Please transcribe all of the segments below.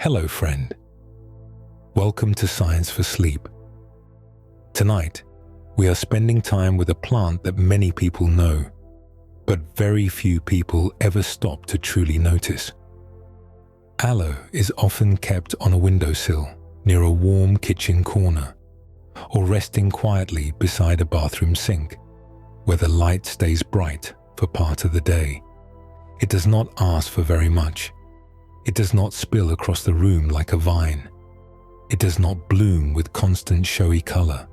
Hello, friend. Welcome to Science for Sleep. Tonight, we are spending time with a plant that many people know, but very few people ever stop to truly notice. Aloe is often kept on a windowsill near a warm kitchen corner, or resting quietly beside a bathroom sink, where the light stays bright for part of the day. It does not ask for very much. It does not spill across the room like a vine. It does not bloom with constant showy color.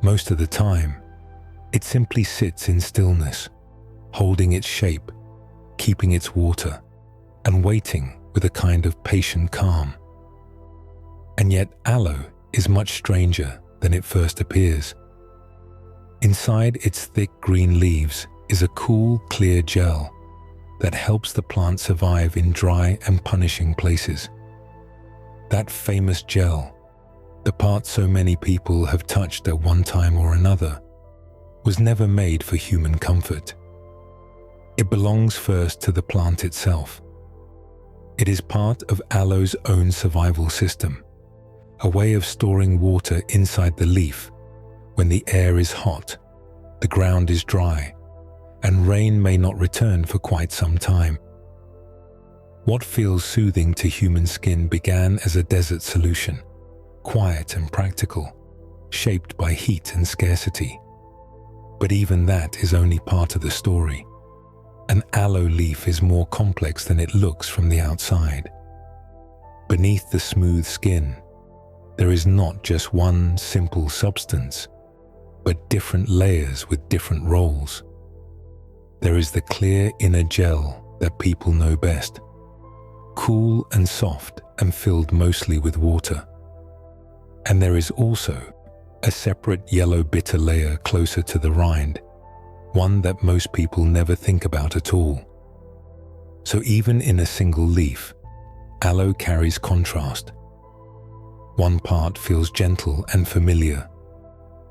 Most of the time, it simply sits in stillness, holding its shape, keeping its water, and waiting with a kind of patient calm. And yet aloe is much stranger than it first appears. Inside its thick green leaves is a cool, clear gel that helps the plant survive in dry and punishing places. That famous gel, the part so many people have touched at one time or another, was never made for human comfort. It belongs first to the plant itself. It is part of aloe's own survival system, a way of storing water inside the leaf when the air is hot, the ground is dry, and rain may not return for quite some time. What feels soothing to human skin began as a desert solution, quiet and practical, shaped by heat and scarcity. But even that is only part of the story. An aloe leaf is more complex than it looks from the outside. Beneath the smooth skin, there is not just one simple substance, but different layers with different roles. There is the clear inner gel that people know best, cool and soft and filled mostly with water. And there is also a separate yellow bitter layer closer to the rind, one that most people never think about at all. So even in a single leaf, aloe carries contrast. One part feels gentle and familiar.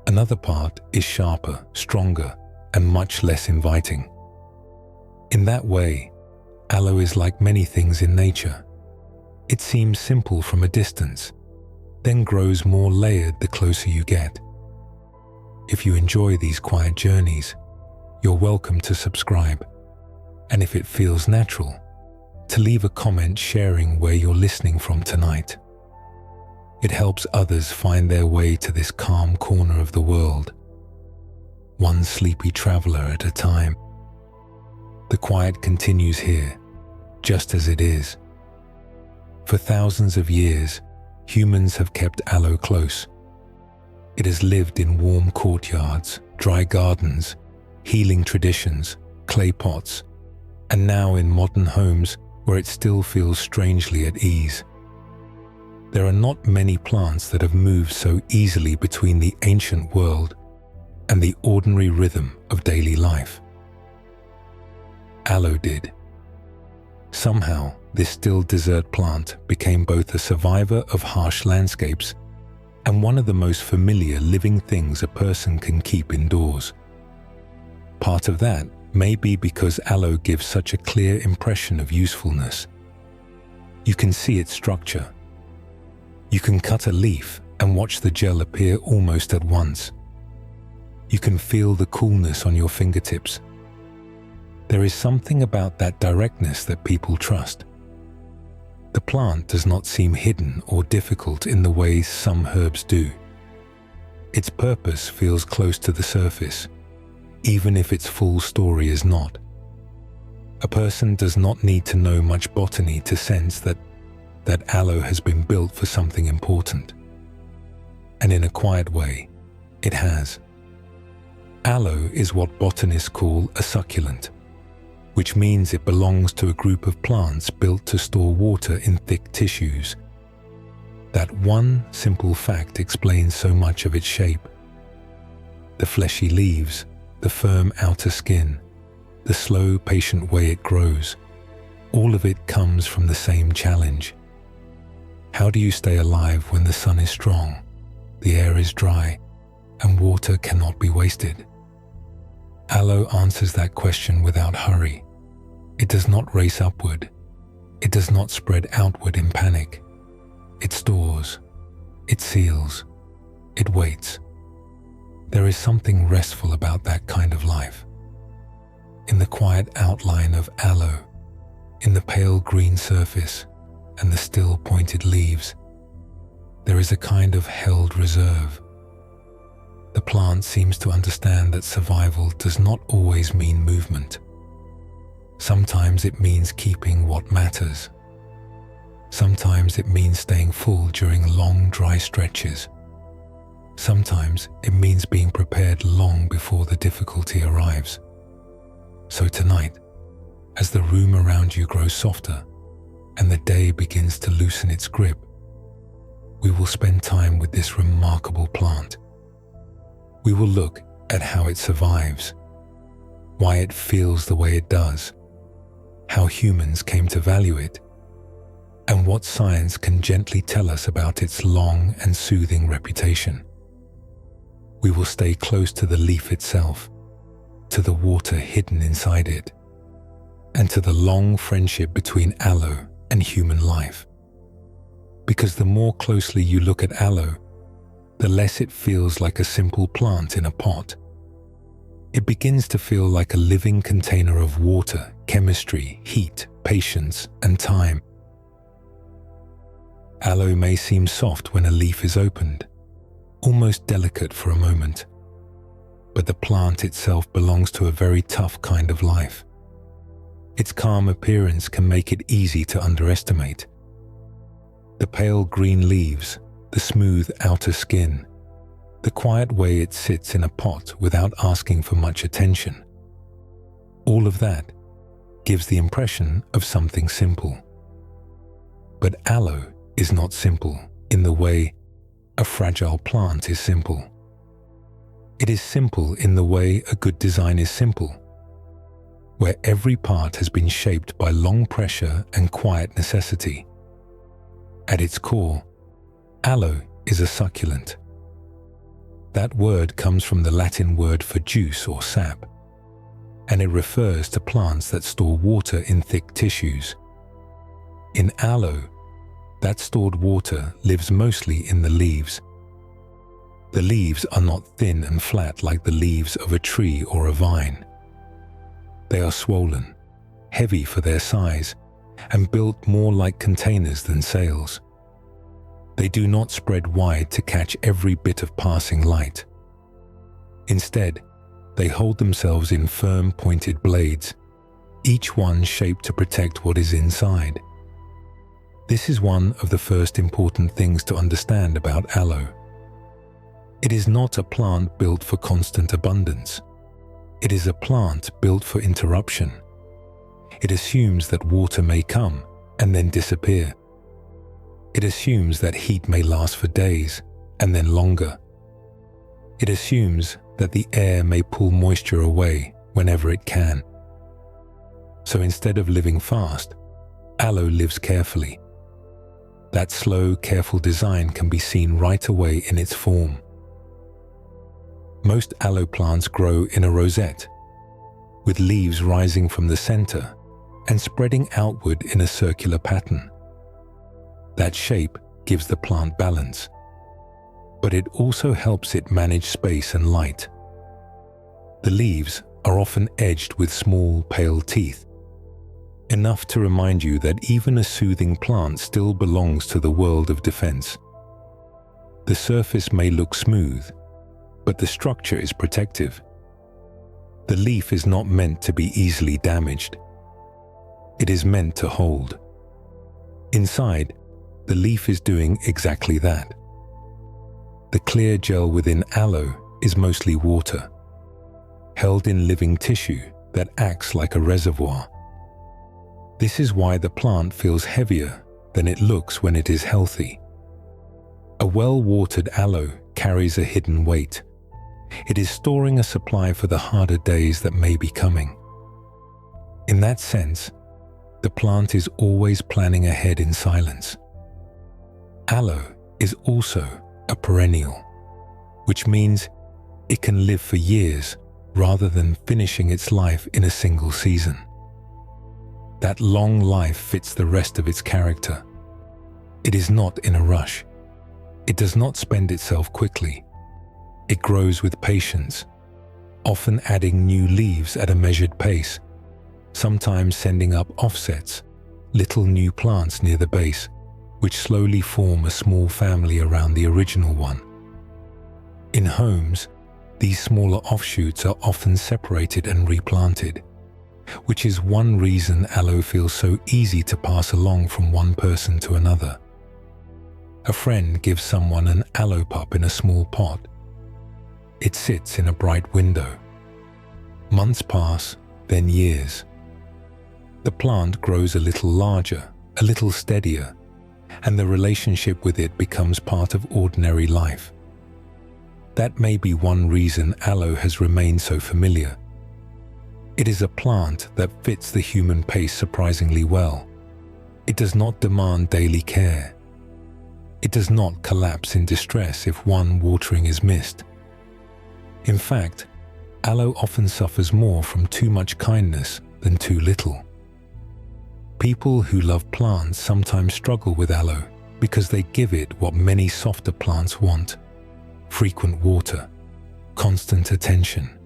Another part is sharper, stronger, and much less inviting. In that way, aloe is like many things in nature. It seems simple from a distance, then grows more layered the closer you get. If you enjoy these quiet journeys, you're welcome to subscribe. And if it feels natural, to leave a comment sharing where you're listening from tonight. It helps others find their way to this calm corner of the world, one sleepy traveler at a time. The quiet continues here, just as it is. For thousands of years, humans have kept aloe close. It has lived in warm courtyards, dry gardens, healing traditions, clay pots, and now in modern homes where it still feels strangely at ease. There are not many plants that have moved so easily between the ancient world and the ordinary rhythm of daily life. Aloe did. Somehow, this still desert plant became both a survivor of harsh landscapes and one of the most familiar living things a person can keep indoors. Part of that may be because aloe gives such a clear impression of usefulness. You can see its structure. You can cut a leaf and watch the gel appear almost at once. You can feel the coolness on your fingertips. There is something about that directness that people trust. The plant does not seem hidden or difficult in the way some herbs do. Its purpose feels close to the surface, even if its full story is not. A person does not need to know much botany to sense that aloe has been built for something important. And in a quiet way, it has. Aloe is what botanists call a succulent, which means it belongs to a group of plants built to store water in thick tissues. That one simple fact explains so much of its shape. The fleshy leaves, the firm outer skin, the slow, patient way it grows, all of it comes from the same challenge. How do you stay alive when the sun is strong, the air is dry, and water cannot be wasted? Aloe answers that question without hurry. It does not race upward. It does not spread outward in panic. It stores, it seals, it waits. There is something restful about that kind of life. In the quiet outline of aloe, in the pale green surface and the still pointed leaves, there is a kind of held reserve. The plant seems to understand that survival does not always mean movement. Sometimes it means keeping what matters. Sometimes it means staying full during long, dry stretches. Sometimes it means being prepared long before the difficulty arrives. So tonight, as the room around you grows softer and the day begins to loosen its grip, we will spend time with this remarkable plant. We will look at how it survives, why it feels the way it does, how humans came to value it, and what science can gently tell us about its long and soothing reputation. We will stay close to the leaf itself, to the water hidden inside it, and to the long friendship between aloe and human life. Because the more closely you look at aloe, the less it feels like a simple plant in a pot. It begins to feel like a living container of water, chemistry, heat, patience, and time. Aloe may seem soft when a leaf is opened, almost delicate for a moment, but the plant itself belongs to a very tough kind of life. Its calm appearance can make it easy to underestimate. The pale green leaves, the smooth outer skin, the quiet way it sits in a pot without asking for much attention. All of that gives the impression of something simple. But aloe is not simple in the way a fragile plant is simple. It is simple in the way a good design is simple, where every part has been shaped by long pressure and quiet necessity. At its core, aloe is a succulent. That word comes from the Latin word for juice or sap, and it refers to plants that store water in thick tissues. In aloe, that stored water lives mostly in the leaves. The leaves are not thin and flat like the leaves of a tree or a vine. They are swollen, heavy for their size, and built more like containers than sails. They do not spread wide to catch every bit of passing light. Instead, they hold themselves in firm pointed blades, each one shaped to protect what is inside. This is one of the first important things to understand about aloe. It is not a plant built for constant abundance. It is a plant built for interruption. It assumes that water may come and then disappear. It assumes that heat may last for days and then longer. It assumes that the air may pull moisture away whenever it can. So instead of living fast, aloe lives carefully. That slow, careful design can be seen right away in its form. Most aloe plants grow in a rosette, with leaves rising from the center and spreading outward in a circular pattern. That shape gives the plant balance, but it also helps it manage space and light. The leaves are often edged with small, pale teeth, enough to remind you that even a soothing plant still belongs to the world of defense. The surface may look smooth, but the structure is protective. The leaf is not meant to be easily damaged. It is meant to hold. Inside, the leaf is doing exactly that. The clear gel within aloe is mostly water, held in living tissue that acts like a reservoir. This is why the plant feels heavier than it looks when it is healthy. A well-watered aloe carries a hidden weight. It is storing a supply for the harder days that may be coming. In that sense, the plant is always planning ahead in silence. Aloe is also a perennial, which means it can live for years rather than finishing its life in a single season. that long life fits the rest of its character. It is not in a rush. It does not spend itself quickly. It grows with patience, often adding new leaves at a measured pace, sometimes sending up offsets, little new plants near the base, which slowly form a small family around the original one. In homes, these smaller offshoots are often separated and replanted, which is one reason aloe feels so easy to pass along from one person to another. A friend gives someone an aloe pup in a small pot. It sits in a bright window. Months pass, then years. The plant grows a little larger, a little steadier, and the relationship with it becomes part of ordinary life. That may be one reason aloe has remained so familiar. It is a plant that fits the human pace surprisingly well. It does not demand daily care. It does not collapse in distress if one watering is missed. In fact, aloe often suffers more from too much kindness than too little. People who love plants sometimes struggle with aloe because they give it what many softer plants want: frequent water, constant attention,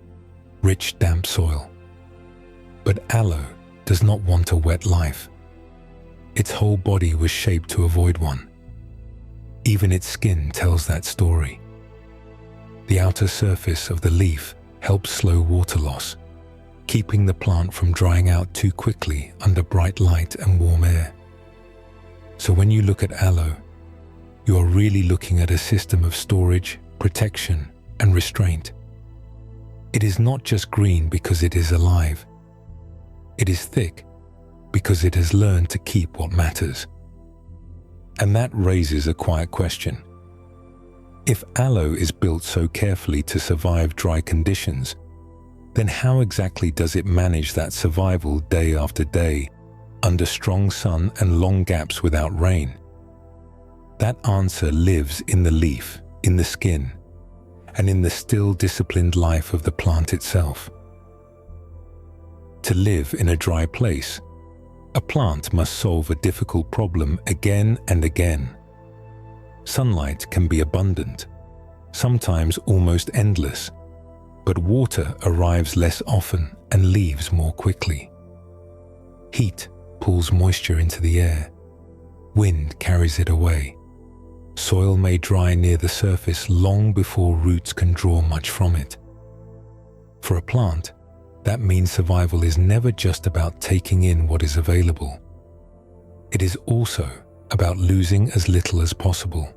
rich damp soil. But aloe does not want a wet life. Its whole body was shaped to avoid one. Even its skin tells that story. The outer surface of the leaf helps slow water loss, keeping the plant from drying out too quickly under bright light and warm air. So when you look at aloe, you are really looking at a system of storage, protection, and restraint. It is not just green because it is alive. It is thick because it has learned to keep what matters. And that raises a quiet question. If aloe is built so carefully to survive dry conditions, then how exactly does it manage that survival day after day, under strong sun and long gaps without rain? That answer lives in the leaf, in the skin, and in the still disciplined life of the plant itself. To live in a dry place, a plant must solve a difficult problem again and again. Sunlight can be abundant, sometimes almost endless, but water arrives less often and leaves more quickly. Heat pulls moisture into the air. Wind carries it away. Soil may dry near the surface long before roots can draw much from it. For a plant, that means survival is never just about taking in what is available. It is also about losing as little as possible.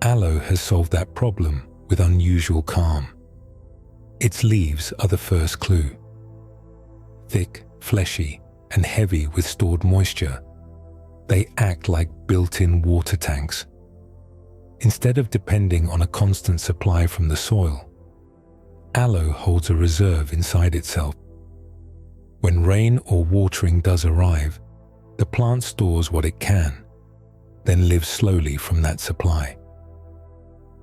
Aloe has solved that problem with unusual calm. Its leaves are the first clue. Thick, fleshy, and heavy with stored moisture, they act like built-in water tanks. Instead of depending on a constant supply from the soil, aloe holds a reserve inside itself. When rain or watering does arrive, the plant stores what it can, then lives slowly from that supply.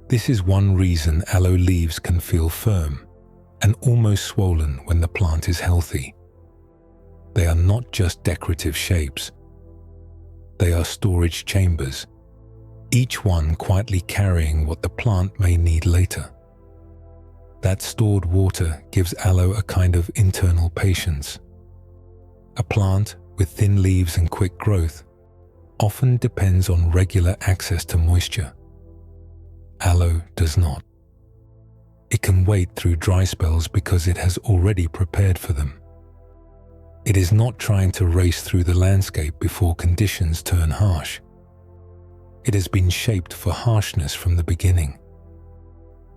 This is one reason aloe leaves can feel firm and almost swollen when the plant is healthy. They are not just decorative shapes. They are storage chambers, each one quietly carrying what the plant may need later. That stored water gives aloe a kind of internal patience. A plant with thin leaves and quick growth often depends on regular access to moisture. Aloe does not. It can wait through dry spells because it has already prepared for them. It is not trying to race through the landscape before conditions turn harsh. It has been shaped for harshness from the beginning.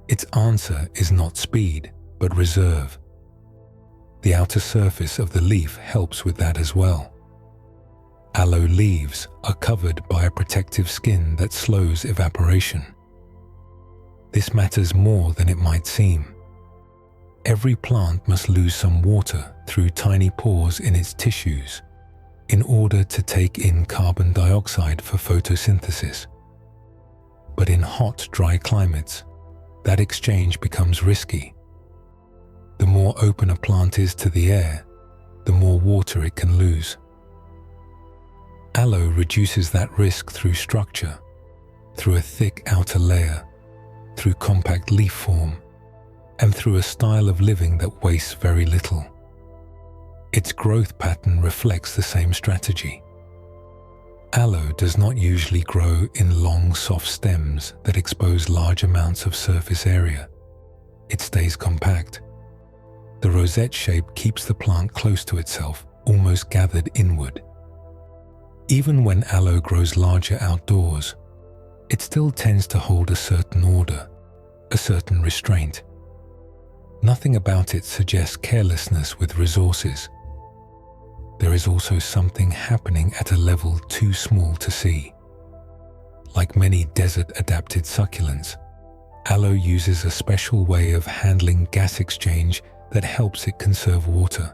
Its answer is not speed, but reserve. The outer surface of the leaf helps with that as well. Aloe leaves are covered by a protective skin that slows evaporation. This matters more than it might seem. Every plant must lose some water through tiny pores in its tissues in order to take in carbon dioxide for photosynthesis. But in hot, dry climates, that exchange becomes risky. The more open a plant is to the air, the more water it can lose. Aloe reduces that risk through structure, through a thick outer layer, through compact leaf form, and through a style of living that wastes very little. Its growth pattern reflects the same strategy. Aloe does not usually grow in long, soft stems that expose large amounts of surface area. It stays compact. The rosette shape keeps the plant close to itself, almost gathered inward. Even when aloe grows larger outdoors, it still tends to hold a certain order, a certain restraint. Nothing about it suggests carelessness with resources. There is also something happening at a level too small to see. Like many desert-adapted succulents, aloe uses a special way of handling gas exchange that helps it conserve water.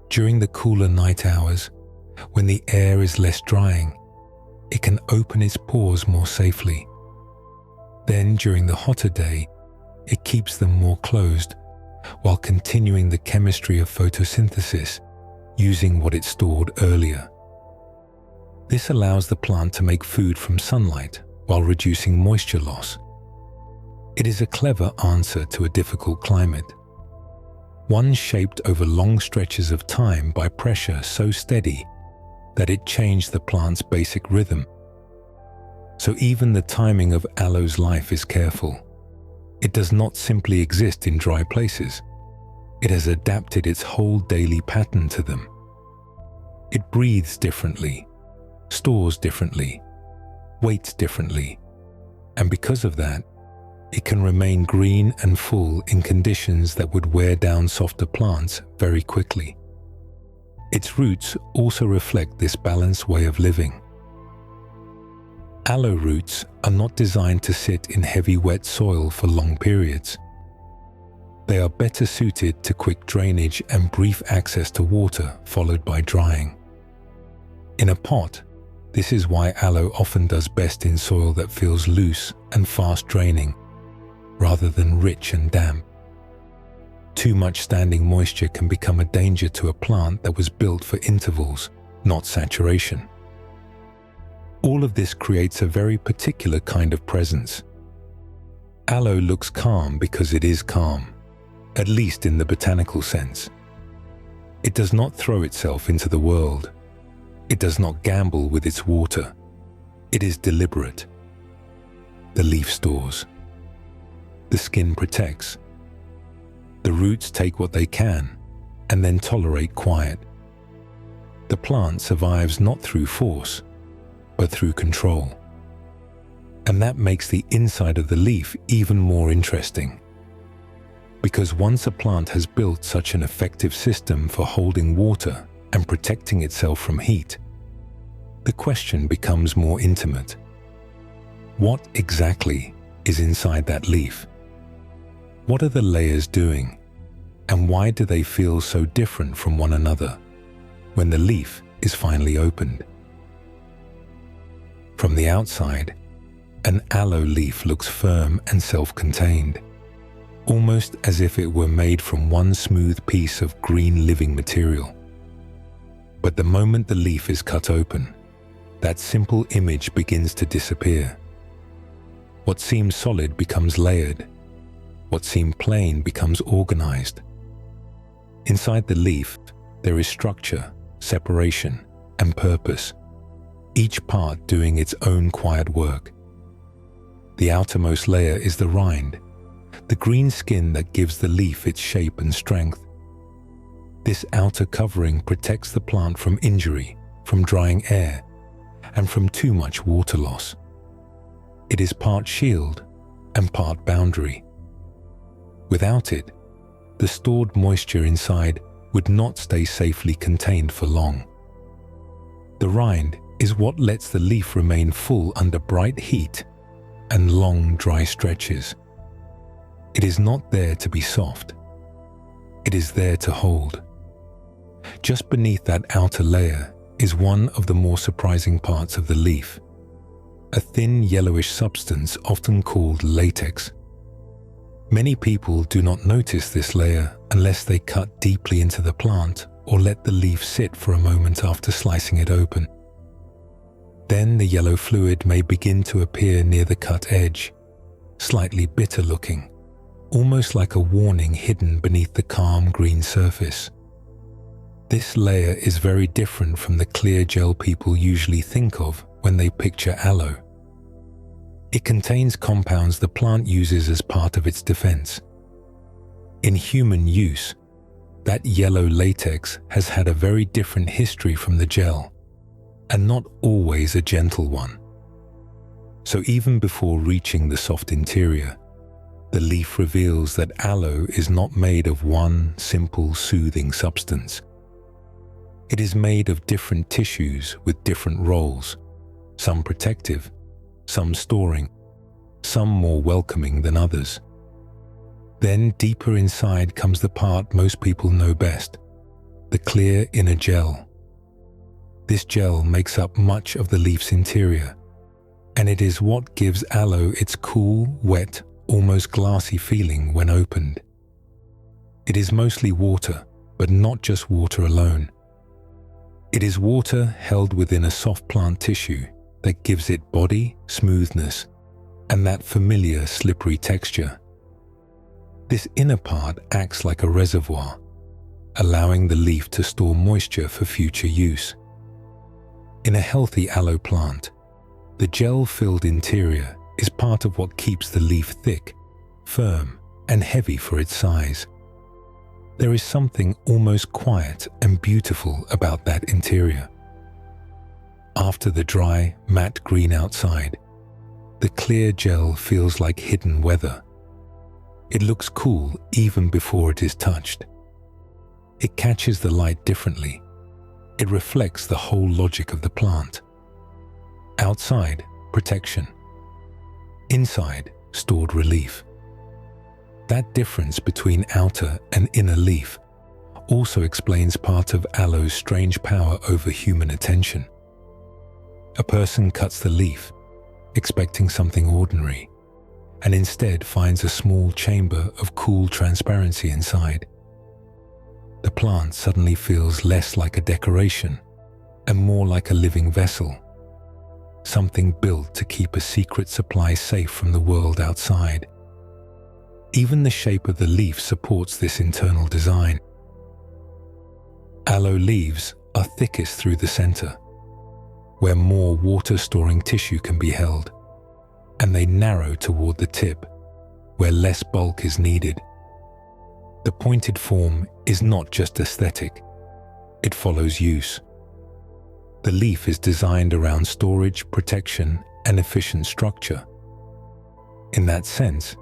During the cooler night hours, when the air is less drying, it can open its pores more safely. Then, during the hotter day, it keeps them more closed, while continuing the chemistry of photosynthesis, using what it stored earlier. This allows the plant to make food from sunlight while reducing moisture loss. It is a clever answer to a difficult climate, one shaped over long stretches of time by pressure so steady that it changed the plant's basic rhythm. So even the timing of aloe's life is careful. It does not simply exist in dry places. It has adapted its whole daily pattern to them. It breathes differently, stores differently, waits differently, and because of that, it can remain green and full in conditions that would wear down softer plants very quickly. Its roots also reflect this balanced way of living. Aloe roots are not designed to sit in heavy wet soil for long periods. They are better suited to quick drainage and brief access to water followed by drying. In a pot, this is why aloe often does best in soil that feels loose and fast draining, rather than rich and damp. Too much standing moisture can become a danger to a plant that was built for intervals, not saturation. All of this creates a very particular kind of presence. Aloe looks calm because it is calm, at least in the botanical sense. It does not throw itself into the world. It does not gamble with its water. It is deliberate. The leaf stores. The skin protects. The roots take what they can and then tolerate quiet. The plant survives not through force, but through control. And that makes the inside of the leaf even more interesting. Because once a plant has built such an effective system for holding water and protecting itself from heat, the question becomes more intimate. What exactly is inside that leaf? What are the layers doing? And why do they feel so different from one another when the leaf is finally opened? From the outside, an aloe leaf looks firm and self-contained, almost as if it were made from one smooth piece of green living material. But the moment the leaf is cut open, that simple image begins to disappear. What seems solid becomes layered. What seemed plain becomes organized. Inside the leaf, there is structure, separation, and purpose, each part doing its own quiet work. The outermost layer is the rind, the green skin that gives the leaf its shape and strength. This outer covering protects the plant from injury, from drying air, and from too much water loss. It is part shield and part boundary. Without it, the stored moisture inside would not stay safely contained for long. The rind is what lets the leaf remain full under bright heat and long dry stretches. It is not there to be soft. It is there to hold. Just beneath that outer layer is one of the more surprising parts of the leaf, a thin yellowish substance often called latex. Many people do not notice this layer unless they cut deeply into the plant or let the leaf sit for a moment after slicing it open. Then the yellow fluid may begin to appear near the cut edge, slightly bitter looking, almost like a warning hidden beneath the calm green surface. This layer is very different from the clear gel people usually think of when they picture aloe. It contains compounds the plant uses as part of its defense. In human use, that yellow latex has had a very different history from the gel, and not always a gentle one. So even before reaching the soft interior, the leaf reveals that aloe is not made of one simple soothing substance. It is made of different tissues with different roles, some protective, some storing, some more welcoming than others. Then deeper inside comes the part most people know best, the clear inner gel. This gel makes up much of the leaf's interior, and it is what gives aloe its cool, wet, almost glassy feeling when opened. It is mostly water, but not just water alone. It is water held within a soft plant tissue that gives it body, smoothness, and that familiar slippery texture. This inner part acts like a reservoir, allowing the leaf to store moisture for future use. In a healthy aloe plant, the gel-filled interior is part of what keeps the leaf thick, firm, and heavy for its size. There is something almost quiet and beautiful about that interior. After the dry, matte green outside, the clear gel feels like hidden weather. It looks cool even before it is touched. It catches the light differently. It reflects the whole logic of the plant. Outside, protection. Inside, stored relief. That difference between outer and inner leaf also explains part of aloe's strange power over human attention. A person cuts the leaf, expecting something ordinary, and instead finds a small chamber of cool transparency inside. The plant suddenly feels less like a decoration and more like a living vessel, something built to keep a secret supply safe from the world outside. Even the shape of the leaf supports this internal design. Aloe leaves are thickest through the center, where more water-storing tissue can be held, and they narrow toward the tip, where less bulk is needed. The pointed form is not just aesthetic, it follows use. The leaf is designed around storage, protection, and efficient structure. In that sense,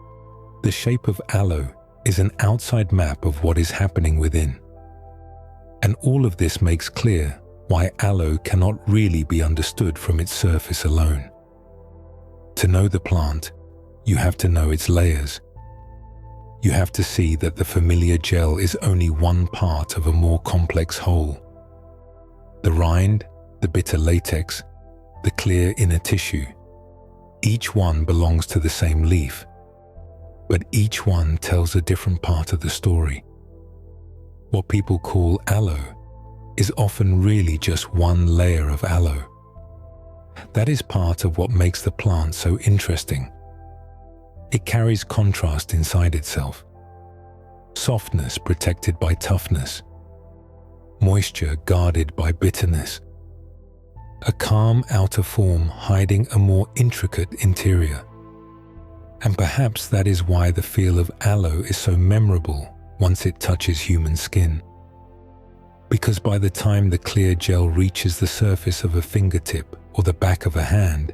the shape of aloe is an outside map of what is happening within. And all of this makes clear why aloe cannot really be understood from its surface alone. To know the plant, you have to know its layers. You have to see that the familiar gel is only one part of a more complex whole. The rind, the bitter latex, the clear inner tissue, each one belongs to the same leaf, but each one tells a different part of the story. What people call aloe is often really just one layer of aloe. That is part of what makes the plant so interesting. It carries contrast inside itself. Softness protected by toughness. Moisture guarded by bitterness. A calm outer form hiding a more intricate interior. And perhaps that is why the feel of aloe is so memorable once it touches human skin. Because by the time the clear gel reaches the surface of a fingertip or the back of a hand,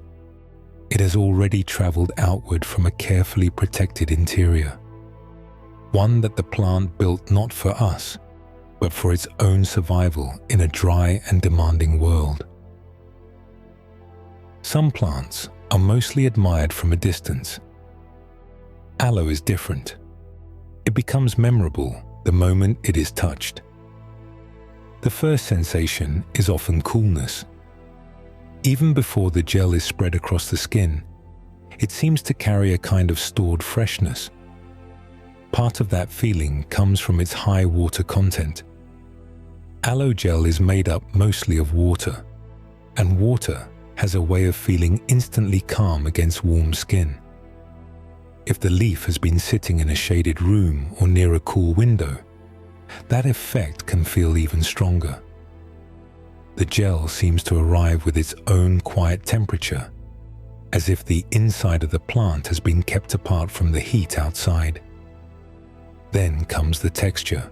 it has already traveled outward from a carefully protected interior. One that the plant built not for us, but for its own survival in a dry and demanding world. Some plants are mostly admired from a distance. Aloe is different. It becomes memorable the moment it is touched. The first sensation is often coolness. Even before the gel is spread across the skin, it seems to carry a kind of stored freshness. Part of that feeling comes from its high water content. Aloe gel is made up mostly of water, and water has a way of feeling instantly calm against warm skin. If the leaf has been sitting in a shaded room or near a cool window, that effect can feel even stronger. The gel seems to arrive with its own quiet temperature, as if the inside of the plant has been kept apart from the heat outside. Then comes the texture.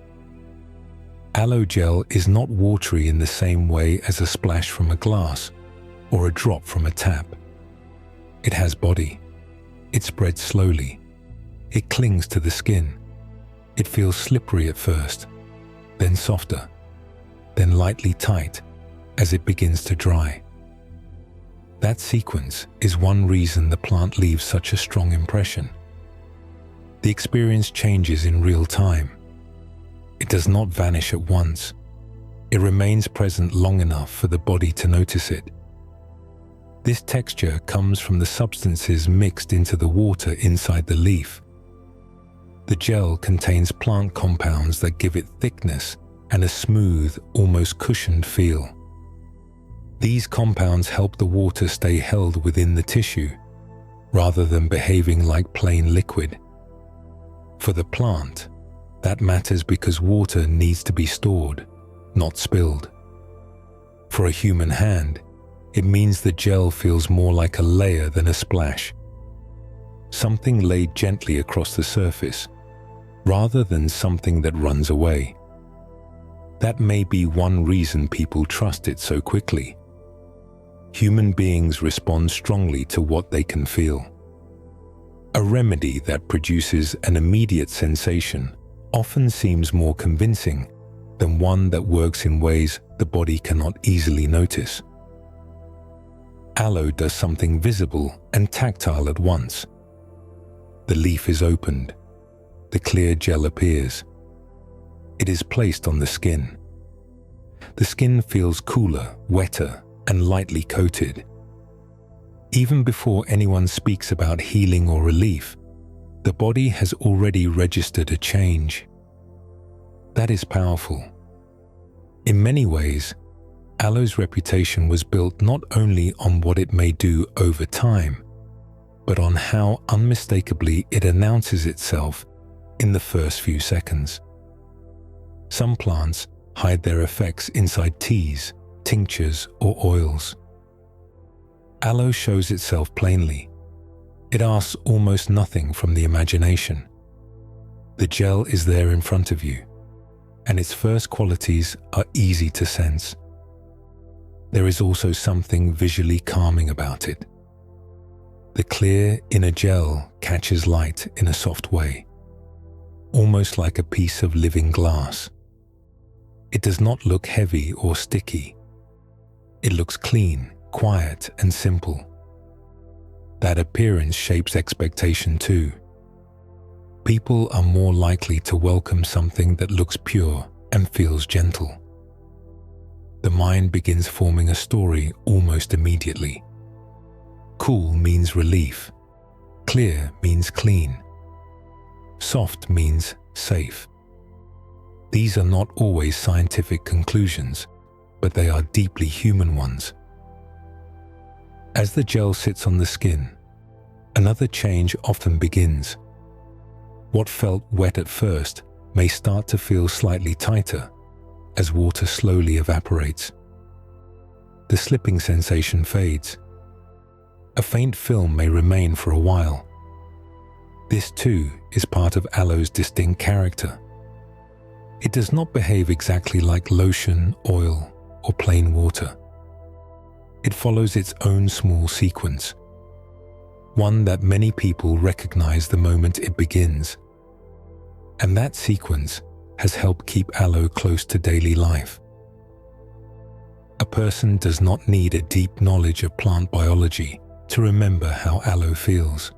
Aloe gel is not watery in the same way as a splash from a glass or a drop from a tap. It has body. It spreads slowly. It clings to the skin. It feels slippery at first, then softer, then lightly tight as it begins to dry. That sequence is one reason the plant leaves such a strong impression. The experience changes in real time. It does not vanish at once. It remains present long enough for the body to notice it. This texture comes from the substances mixed into the water inside the leaf. The gel contains plant compounds that give it thickness and a smooth, almost cushioned feel. These compounds help the water stay held within the tissue, rather than behaving like plain liquid. For the plant, that matters because water needs to be stored, not spilled. For a human hand, it means the gel feels more like a layer than a splash, something laid gently across the surface, rather than something that runs away. That may be one reason people trust it so quickly. Human beings respond strongly to what they can feel. A remedy that produces an immediate sensation often seems more convincing than one that works in ways the body cannot easily notice. Aloe does something visible and tactile at once. The leaf is opened. The clear gel appears. It is placed on the skin. The skin feels cooler, wetter, and lightly coated. Even before anyone speaks about healing or relief, the body has already registered a change. That is powerful. In many ways, aloe's reputation was built not only on what it may do over time, but on how unmistakably it announces itself in the first few seconds. Some plants hide their effects inside teas, tinctures, or oils. Aloe shows itself plainly. It asks almost nothing from the imagination. The gel is there in front of you, and its first qualities are easy to sense. There is also something visually calming about it. The clear inner gel catches light in a soft way, almost like a piece of living glass. It does not look heavy or sticky. It looks clean, quiet, and simple. That appearance shapes expectation too. People are more likely to welcome something that looks pure and feels gentle. The mind begins forming a story almost immediately. Cool means relief. Clear means clean. Soft means safe. These are not always scientific conclusions, but they are deeply human ones. As the gel sits on the skin, another change often begins. What felt wet at first may start to feel slightly tighter as water slowly evaporates. The slipping sensation fades. A faint film may remain for a while. This too is part of aloe's distinct character. It does not behave exactly like lotion, oil, or plain water. It follows its own small sequence, one that many people recognize the moment it begins. And that sequence has helped keep aloe close to daily life. A person does not need a deep knowledge of plant biology to remember how aloe feels.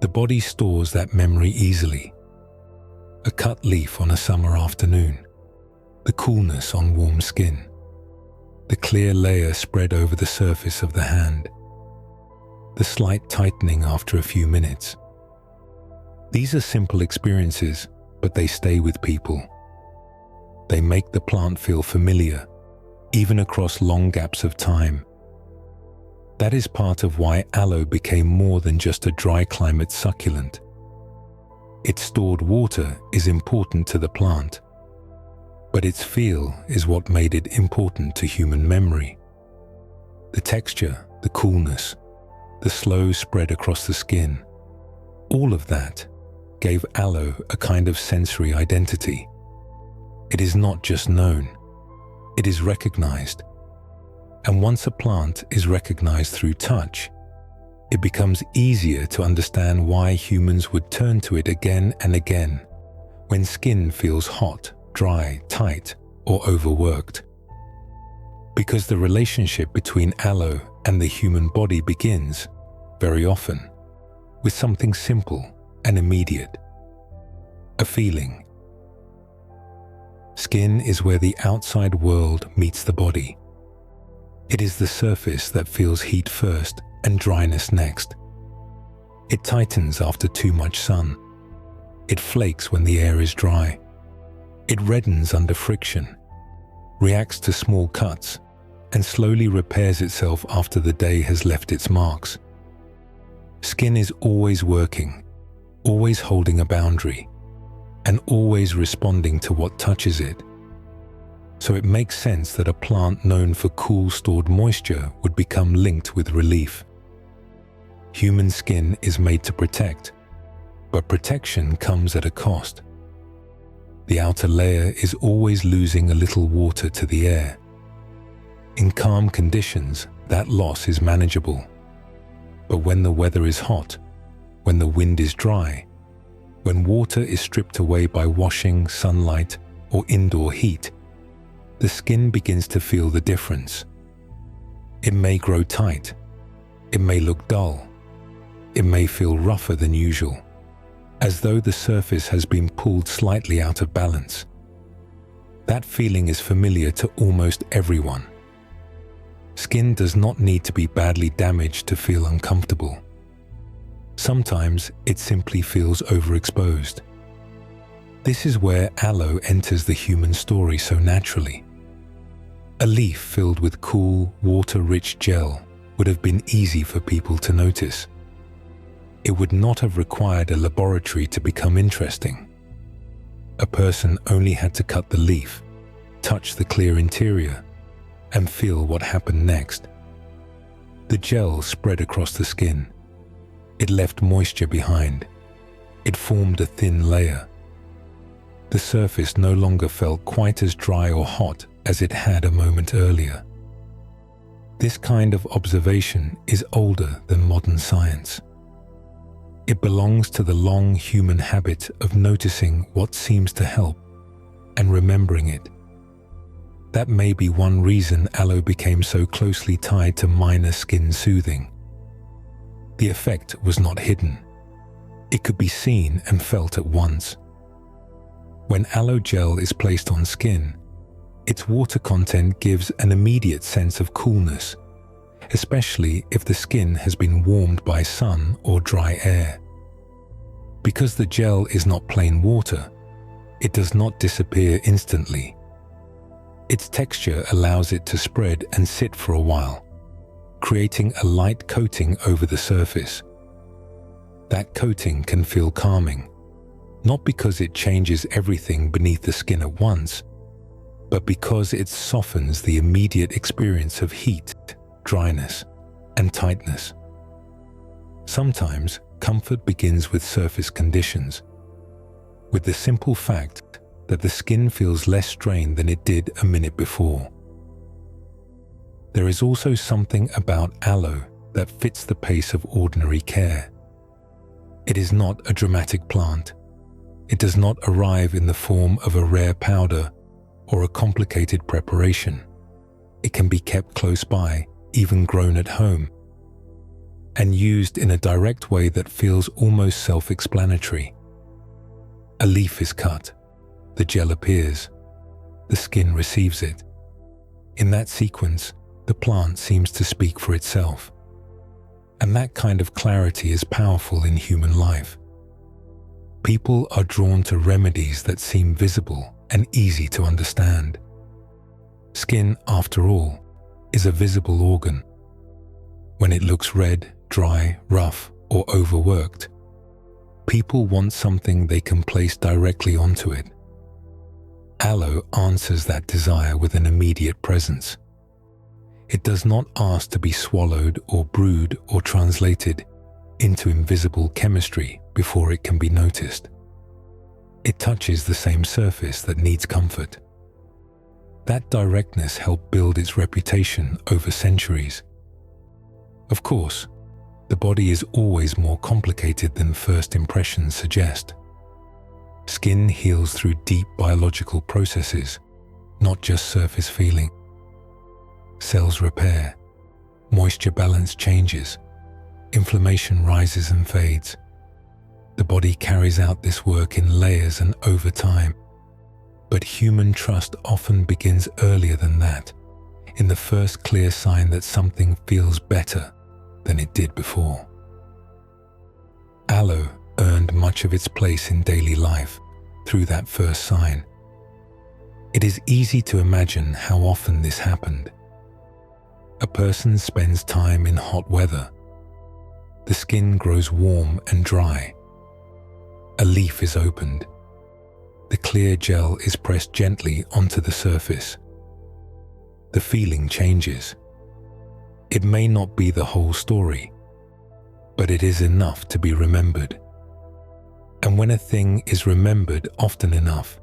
The body stores that memory easily. A cut leaf on a summer afternoon, the coolness on warm skin, the clear layer spread over the surface of the hand, the slight tightening after a few minutes. These are simple experiences, but they stay with people. They make the plant feel familiar, even across long gaps of time. That is part of why aloe became more than just a dry climate succulent. Its stored water is important to the plant, but its feel is what made it important to human memory. The texture, the coolness, the slow spread across the skin, all of that gave aloe a kind of sensory identity. It is not just known, it is recognized. And once a plant is recognized through touch, it becomes easier to understand why humans would turn to it again and again when skin feels hot, dry, tight, or overworked. Because the relationship between aloe and the human body begins, very often, with something simple and immediate: a feeling. Skin is where the outside world meets the body. It is the surface that feels heat first and dryness next. It tightens after too much sun. It flakes when the air is dry. It reddens under friction, reacts to small cuts, and slowly repairs itself after the day has left its marks. Skin is always working, always holding a boundary, and always responding to what touches it. So it makes sense that a plant known for cool stored moisture would become linked with relief. Human skin is made to protect, but protection comes at a cost. The outer layer is always losing a little water to the air. In calm conditions, that loss is manageable. But when the weather is hot, when the wind is dry, when water is stripped away by washing, sunlight, or indoor heat, the skin begins to feel the difference. It may grow tight, it may look dull, it may feel rougher than usual, as though the surface has been pulled slightly out of balance. That feeling is familiar to almost everyone. Skin does not need to be badly damaged to feel uncomfortable. Sometimes it simply feels overexposed. This is where aloe enters the human story so naturally. A leaf filled with cool, water-rich gel would have been easy for people to notice. It would not have required a laboratory to become interesting. A person only had to cut the leaf, touch the clear interior, and feel what happened next. The gel spread across the skin. It left moisture behind. It formed a thin layer. The surface no longer felt quite as dry or hot as it had a moment earlier. This kind of observation is older than modern science. It belongs to the long human habit of noticing what seems to help and remembering it. That may be one reason aloe became so closely tied to minor skin soothing. The effect was not hidden. It could be seen and felt at once. When aloe gel is placed on skin, its water content gives an immediate sense of coolness, especially if the skin has been warmed by sun or dry air. Because the gel is not plain water, it does not disappear instantly. Its texture allows it to spread and sit for a while, creating a light coating over the surface. That coating can feel calming, not because it changes everything beneath the skin at once, but because it softens the immediate experience of heat, dryness, and tightness. Sometimes comfort begins with surface conditions, with the simple fact that the skin feels less strained than it did a minute before. There is also something about aloe that fits the pace of ordinary care. It is not a dramatic plant. It does not arrive in the form of a rare powder or a complicated preparation. It can be kept close by, even grown at home, and used in a direct way that feels almost self-explanatory. A leaf is cut, the gel appears, the skin receives it. In that sequence, the plant seems to speak for itself. And that kind of clarity is powerful in human life. People are drawn to remedies that seem visible and easy to understand. Skin, after all, is a visible organ. When it looks red, dry, rough, or overworked, people want something they can place directly onto it. Aloe answers that desire with an immediate presence. It does not ask to be swallowed or brewed or translated into invisible chemistry before it can be noticed. It touches the same surface that needs comfort. That directness helped build its reputation over centuries. Of course, the body is always more complicated than first impressions suggest. Skin heals through deep biological processes, not just surface feeling. Cells repair, moisture balance changes, inflammation rises and fades. The body carries out this work in layers and over time. But human trust often begins earlier than that, in the first clear sign that something feels better than it did before. Aloe earned much of its place in daily life through that first sign. It is easy to imagine how often this happened. A person spends time in hot weather. The skin grows warm and dry. A leaf is opened. The clear gel is pressed gently onto the surface. The feeling changes. It may not be the whole story, but it is enough to be remembered. And when a thing is remembered often enough,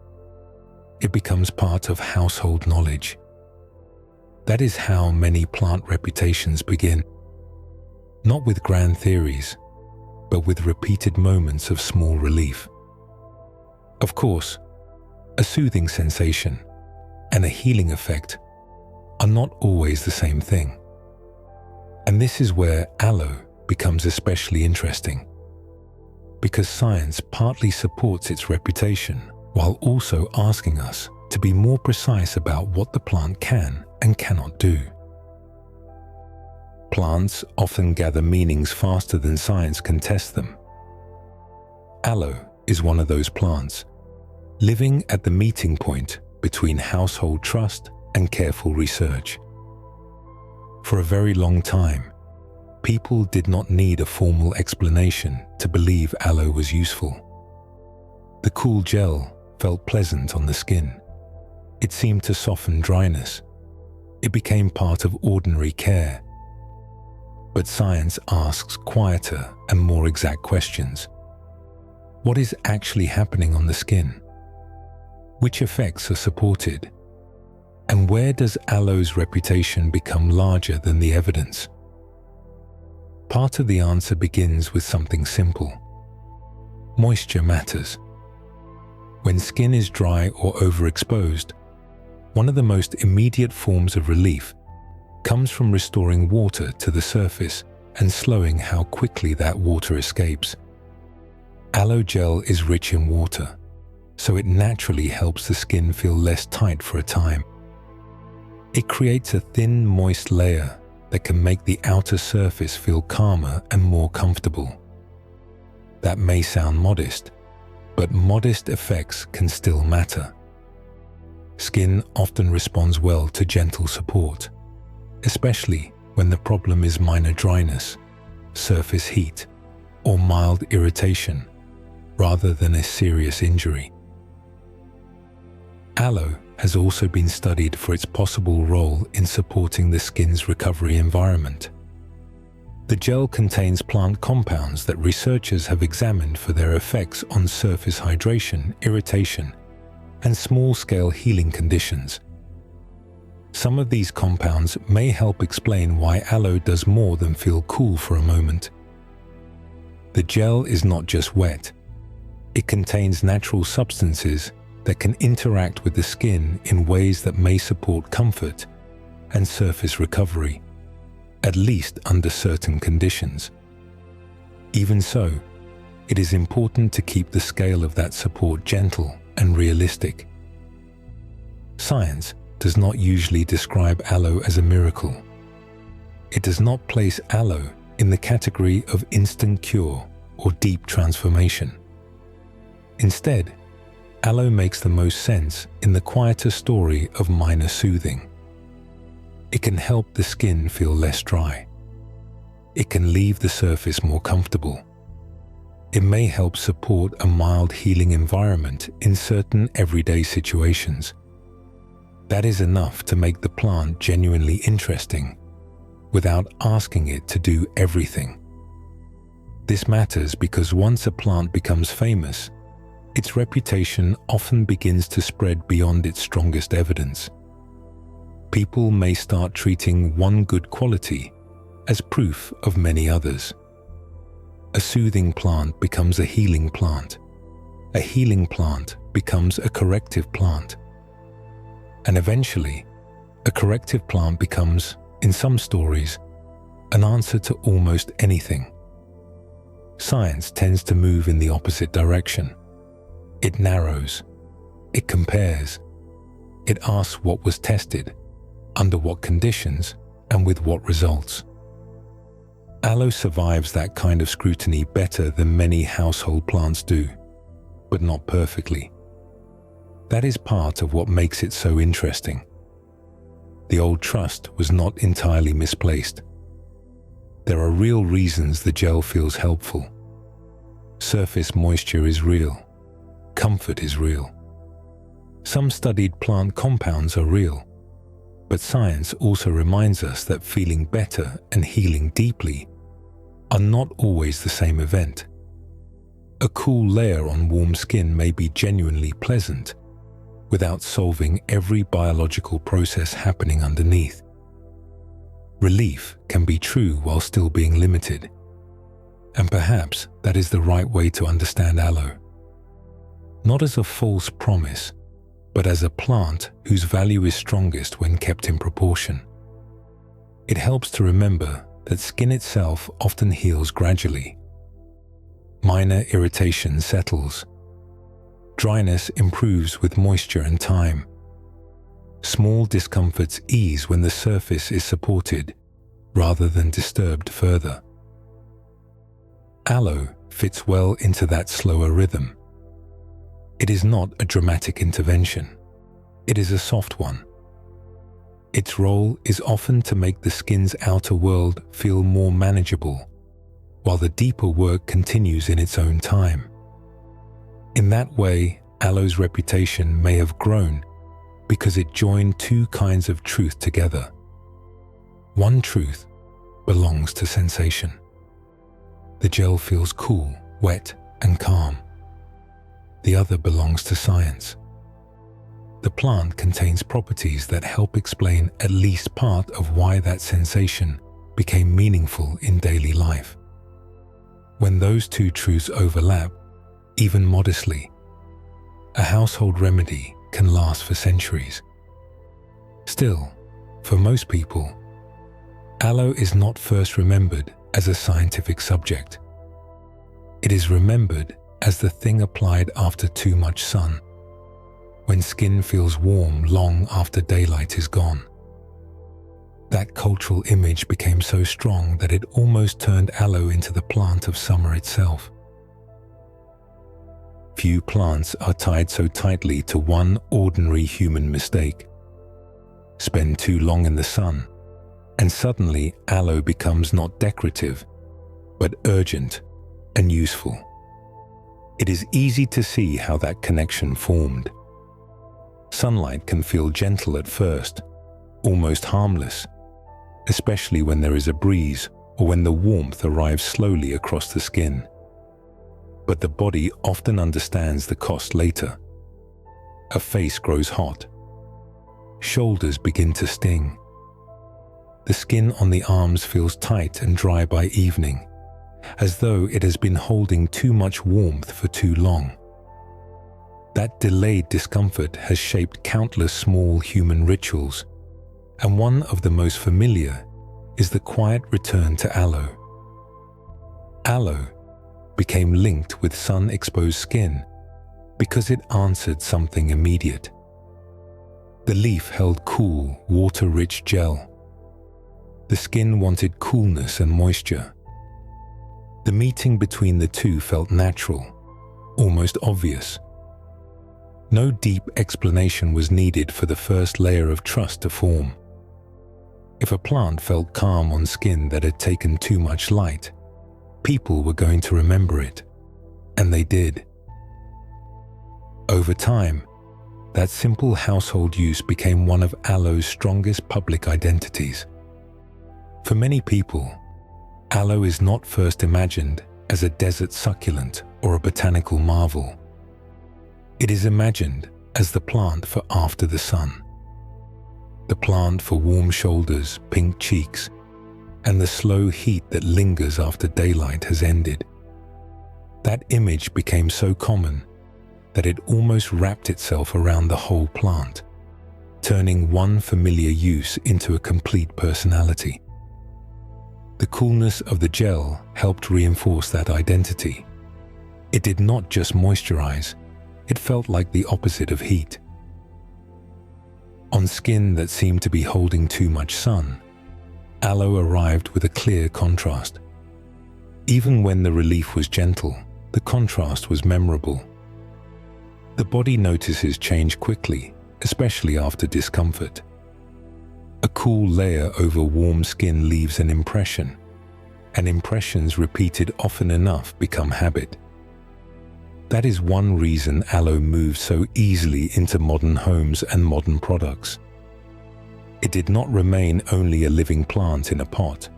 it becomes part of household knowledge. That is how many plant reputations begin. Not with grand theories, but with repeated moments of small relief. Of course, a soothing sensation and a healing effect are not always the same thing. And this is where aloe becomes especially interesting, because science partly supports its reputation while also asking us to be more precise about what the plant can and cannot do. Plants often gather meanings faster than science can test them. Aloe is one of those plants, living at the meeting point between household trust and careful research. For a very long time, people did not need a formal explanation to believe aloe was useful. The cool gel felt pleasant on the skin. It seemed to soften dryness. It became part of ordinary care. But science asks quieter and more exact questions. What is actually happening on the skin? Which effects are supported? And where does aloe's reputation become larger than the evidence? Part of the answer begins with something simple. Moisture matters. When skin is dry or overexposed, one of the most immediate forms of relief comes from restoring water to the surface and slowing how quickly that water escapes. Aloe gel is rich in water, so it naturally helps the skin feel less tight for a time. It creates a thin, moist layer that can make the outer surface feel calmer and more comfortable. That may sound modest, but modest effects can still matter. Skin often responds well to gentle support, especially when the problem is minor dryness, surface heat, or mild irritation, rather than a serious injury. Aloe has also been studied for its possible role in supporting the skin's recovery environment. The gel contains plant compounds that researchers have examined for their effects on surface hydration, irritation, and small-scale healing conditions. Some of these compounds may help explain why aloe does more than feel cool for a moment. The gel is not just wet. It contains natural substances that can interact with the skin in ways that may support comfort and surface recovery, at least under certain conditions. Even so, it is important to keep the scale of that support gentle and realistic. Science does not usually describe aloe as a miracle. It does not place aloe in the category of instant cure or deep transformation. Instead, aloe makes the most sense in the quieter story of minor soothing. It can help the skin feel less dry. It can leave the surface more comfortable. It may help support a mild healing environment in certain everyday situations. That is enough to make the plant genuinely interesting without asking it to do everything. This matters because once a plant becomes famous, its reputation often begins to spread beyond its strongest evidence. People may start treating one good quality as proof of many others. A soothing plant becomes a healing plant. A healing plant becomes a corrective plant. And eventually, a corrective plant becomes, in some stories, an answer to almost anything. Science tends to move in the opposite direction. It narrows. It compares. It asks what was tested, under what conditions, and with what results. Aloe survives that kind of scrutiny better than many household plants do, but not perfectly. That is part of what makes it so interesting. The old trust was not entirely misplaced. There are real reasons the gel feels helpful. Surface moisture is real. Comfort is real. Some studied plant compounds are real, but science also reminds us that feeling better and healing deeply are not always the same event. A cool layer on warm skin may be genuinely pleasant without solving every biological process happening underneath. Relief can be true while still being limited, and perhaps that is the right way to understand aloe. Not as a false promise, but as a plant whose value is strongest when kept in proportion. It helps to remember that skin itself often heals gradually. Minor irritation settles. Dryness improves with moisture and time. Small discomforts ease when the surface is supported rather than disturbed further. Aloe fits well into that slower rhythm. It is not a dramatic intervention. It is a soft one. Its role is often to make the skin's outer world feel more manageable, while the deeper work continues in its own time. In that way, aloe's reputation may have grown because it joined two kinds of truth together. One truth belongs to sensation. The gel feels cool, wet, and calm. The other belongs to science. The plant contains properties that help explain at least part of why that sensation became meaningful in daily life. When those two truths overlap, even modestly, a household remedy can last for centuries. Still, for most people, aloe is not first remembered as a scientific subject. It is remembered as the thing applied after too much sun, when skin feels warm long after daylight is gone. That cultural image became so strong that it almost turned aloe into the plant of summer itself. Few plants are tied so tightly to one ordinary human mistake. Spend too long in the sun, and suddenly aloe becomes not decorative, but urgent and useful. It is easy to see how that connection formed. Sunlight can feel gentle at first, almost harmless, especially when there is a breeze or when the warmth arrives slowly across the skin. But the body often understands the cost later. A face grows hot. Shoulders begin to sting. The skin on the arms feels tight and dry by evening, as though it has been holding too much warmth for too long. That delayed discomfort has shaped countless small human rituals, and one of the most familiar is the quiet return to aloe. Aloe became linked with sun-exposed skin because it answered something immediate. The leaf held cool, water-rich gel. The skin wanted coolness and moisture. The meeting between the two felt natural, almost obvious. No deep explanation was needed for the first layer of trust to form. If a plant felt calm on skin that had taken too much light, people were going to remember it, and they did. Over time, that simple household use became one of Aloe's strongest public identities. For many people, aloe is not first imagined as a desert succulent or a botanical marvel. It is imagined as the plant for after the sun. The plant for warm shoulders, pink cheeks, and the slow heat that lingers after daylight has ended. That image became so common that it almost wrapped itself around the whole plant, turning one familiar use into a complete personality. The coolness of the gel helped reinforce that identity. It did not just moisturize, it felt like the opposite of heat. On skin that seemed to be holding too much sun, aloe arrived with a clear contrast. Even when the relief was gentle, the contrast was memorable. The body notices change quickly, especially after discomfort. A cool layer over warm skin leaves an impression, and impressions repeated often enough become habit. That is one reason aloe moves so easily into modern homes and modern products. It did not remain only a living plant in a pot.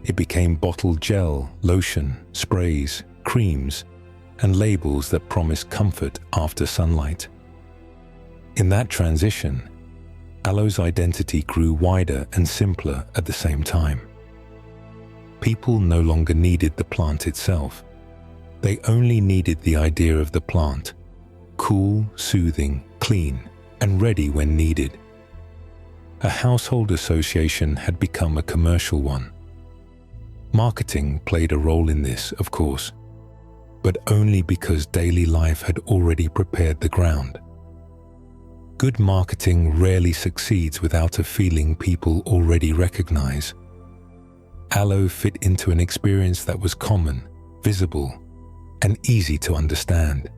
It became bottled gel, lotion, sprays, creams, and labels that promised comfort after sunlight. In that transition, aloe's identity grew wider and simpler at the same time. People no longer needed the plant itself. They only needed the idea of the plant, cool, soothing, clean, and ready when needed. A household association had become a commercial one. Marketing played a role in this, of course, but only because daily life had already prepared the ground. Good marketing rarely succeeds without a feeling people already recognize. Aloe fit into an experience that was common, visible, and easy to understand.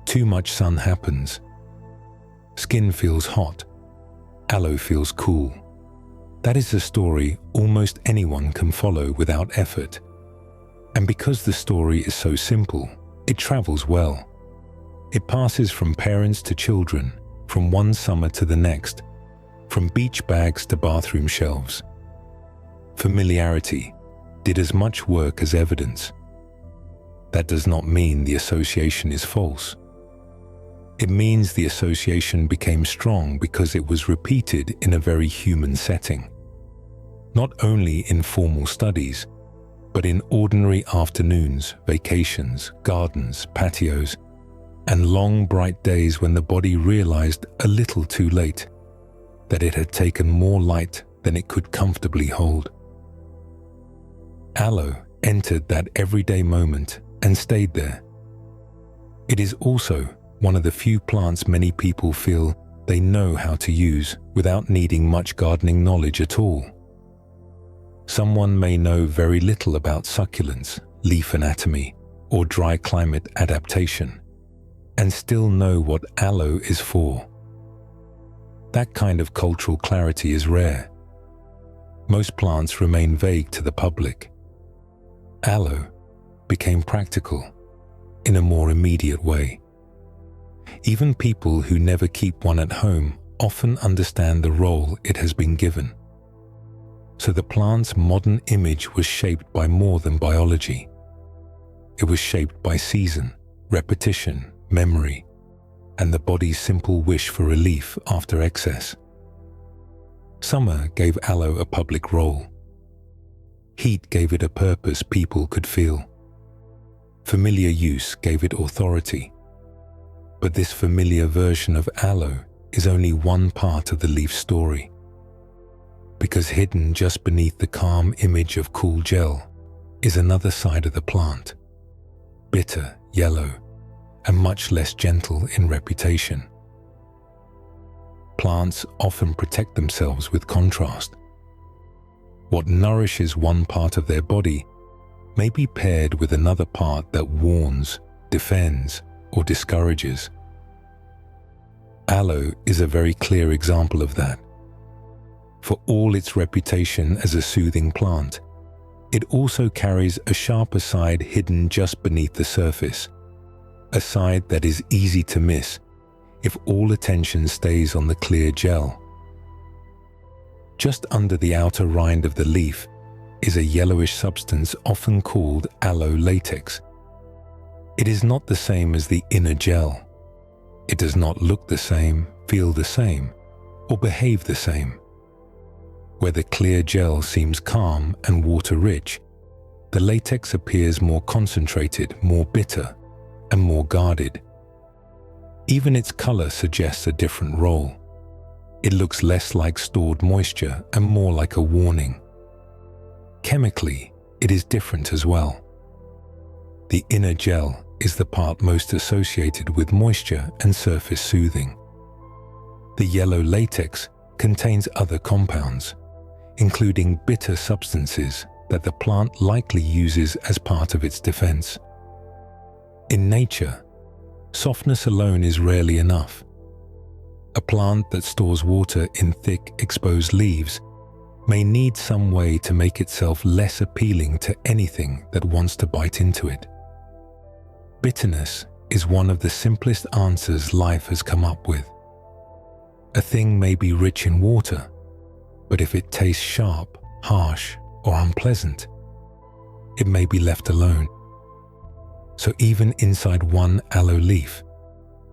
Too much sun happens. Skin feels hot. Aloe feels cool. That is a story almost anyone can follow without effort. And because the story is so simple, it travels well. It passes from parents to children, from one summer to the next, from beach bags to bathroom shelves. Familiarity did as much work as evidence. That does not mean the association is false. It means the association became strong because it was repeated in a very human setting. Not only in formal studies, but in ordinary afternoons, vacations, gardens, patios, and long bright days when the body realized a little too late that it had taken more light than it could comfortably hold. Aloe entered that everyday moment and stayed there. It is also one of the few plants many people feel they know how to use without needing much gardening knowledge at all. Someone may know very little about succulents, leaf anatomy, or dry climate adaptation, and still know what aloe is for. That kind of cultural clarity is rare. Most plants remain vague to the public. Aloe became practical in a more immediate way. Even people who never keep one at home often understand the role it has been given. So the plant's modern image was shaped by more than biology. It was shaped by season, repetition, memory, and the body's simple wish for relief after excess. Summer gave aloe a public role. Heat gave it a purpose people could feel. Familiar use gave it authority. But this familiar version of aloe is only one part of the leaf story. Because hidden just beneath the calm image of cool gel is another side of the plant, bitter, yellow, and much less gentle in reputation. Plants often protect themselves with contrast. What nourishes one part of their body may be paired with another part that warns, defends, or discourages. Aloe is a very clear example of that. For all its reputation as a soothing plant, it also carries a sharper side hidden just beneath the surface, a side that is easy to miss if all attention stays on the clear gel. Just under the outer rind of the leaf is a yellowish substance often called aloe latex. It is not the same as the inner gel. It does not look the same, feel the same, or behave the same. Where the clear gel seems calm and water-rich, the latex appears more concentrated, more bitter, and more guarded. Even its color suggests a different role. It looks less like stored moisture and more like a warning. Chemically, it is different as well. The inner gel is the part most associated with moisture and surface soothing. The yellow latex contains other compounds, including bitter substances that the plant likely uses as part of its defense. In nature, softness alone is rarely enough. A plant that stores water in thick, exposed leaves may need some way to make itself less appealing to anything that wants to bite into it. Bitterness is one of the simplest answers life has come up with. A thing may be rich in water, but if it tastes sharp, harsh, or unpleasant, it may be left alone. So even inside one aloe leaf,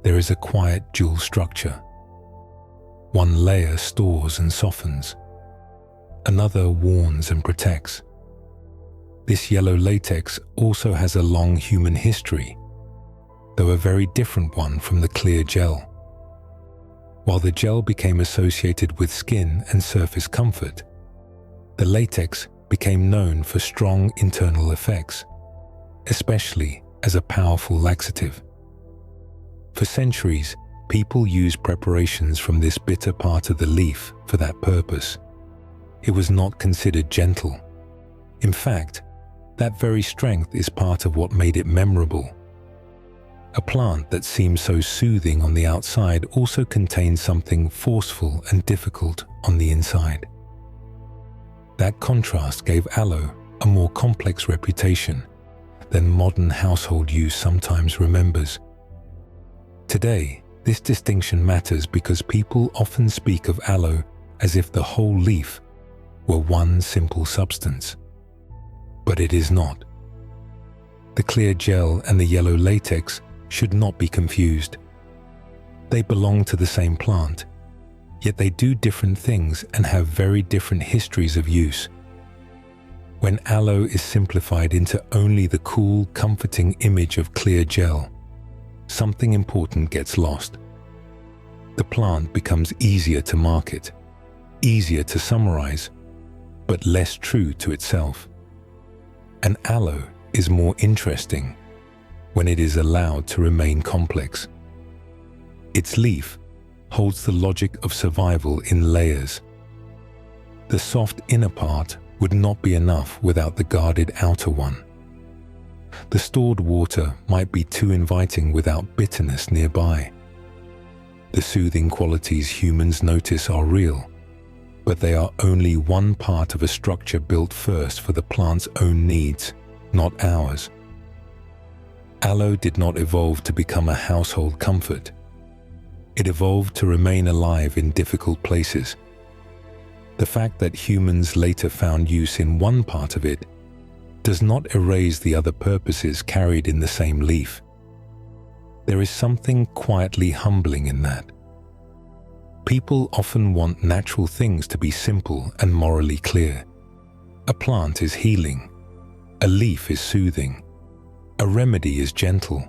there is a quiet dual structure. One layer stores and softens. Another warns and protects. This yellow latex also has a long human history, though a very different one from the clear gel. While the gel became associated with skin and surface comfort, the latex became known for strong internal effects, especially as a powerful laxative. For centuries, people used preparations from this bitter part of the leaf for that purpose. It was not considered gentle. In fact, that very strength is part of what made it memorable. A plant that seems so soothing on the outside also contains something forceful and difficult on the inside. That contrast gave aloe a more complex reputation than modern household use sometimes remembers. Today, this distinction matters because people often speak of aloe as if the whole leaf were one simple substance. But it is not. The clear gel and the yellow latex should not be confused. They belong to the same plant, yet they do different things and have very different histories of use. When aloe is simplified into only the cool, comforting image of clear gel, something important gets lost. The plant becomes easier to market, easier to summarize, but less true to itself. And aloe is more interesting when it is allowed to remain complex. Its leaf holds the logic of survival in layers. The soft inner part would not be enough without the guarded outer one. The stored water might be too inviting without bitterness nearby. The soothing qualities humans notice are real, but they are only one part of a structure built first for the plant's own needs, not ours. Aloe did not evolve to become a household comfort. It evolved to remain alive in difficult places. The fact that humans later found use in one part of it does not erase the other purposes carried in the same leaf. There is something quietly humbling in that. People often want natural things to be simple and morally clear. A plant is healing. A leaf is soothing. A remedy is gentle.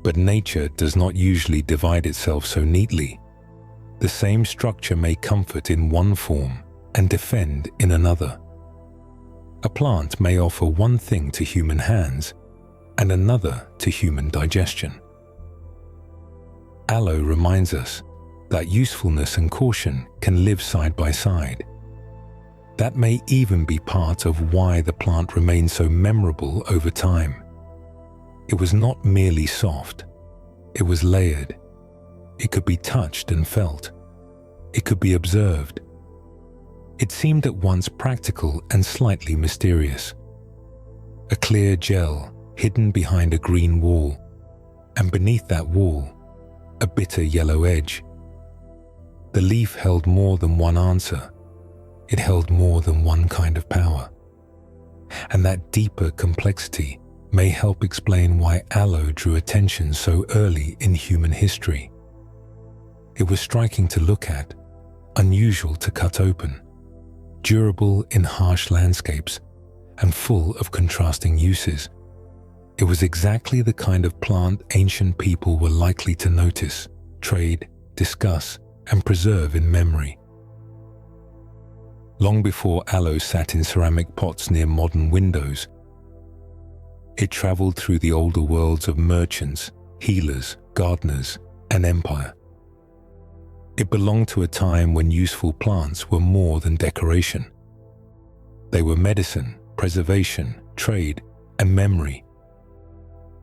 But nature does not usually divide itself so neatly. The same structure may comfort in one form and defend in another. A plant may offer one thing to human hands and another to human digestion. Aloe reminds us that usefulness and caution can live side by side. That may even be part of why the plant remains so memorable over time. It was not merely soft, it was layered. It could be touched and felt. It could be observed. It seemed at once practical and slightly mysterious. A clear gel hidden behind a green wall, and beneath that wall, a bitter yellow edge. The leaf held more than one answer. It held more than one kind of power. And that deeper complexity may help explain why aloe drew attention so early in human history. It was striking to look at, unusual to cut open, durable in harsh landscapes, and full of contrasting uses. It was exactly the kind of plant ancient people were likely to notice, trade, discuss, and preserve in memory. Long before aloe sat in ceramic pots near modern windows, it traveled through the older worlds of merchants, healers, gardeners, and empire. It belonged to a time when useful plants were more than decoration. They were medicine, preservation, trade, and memory.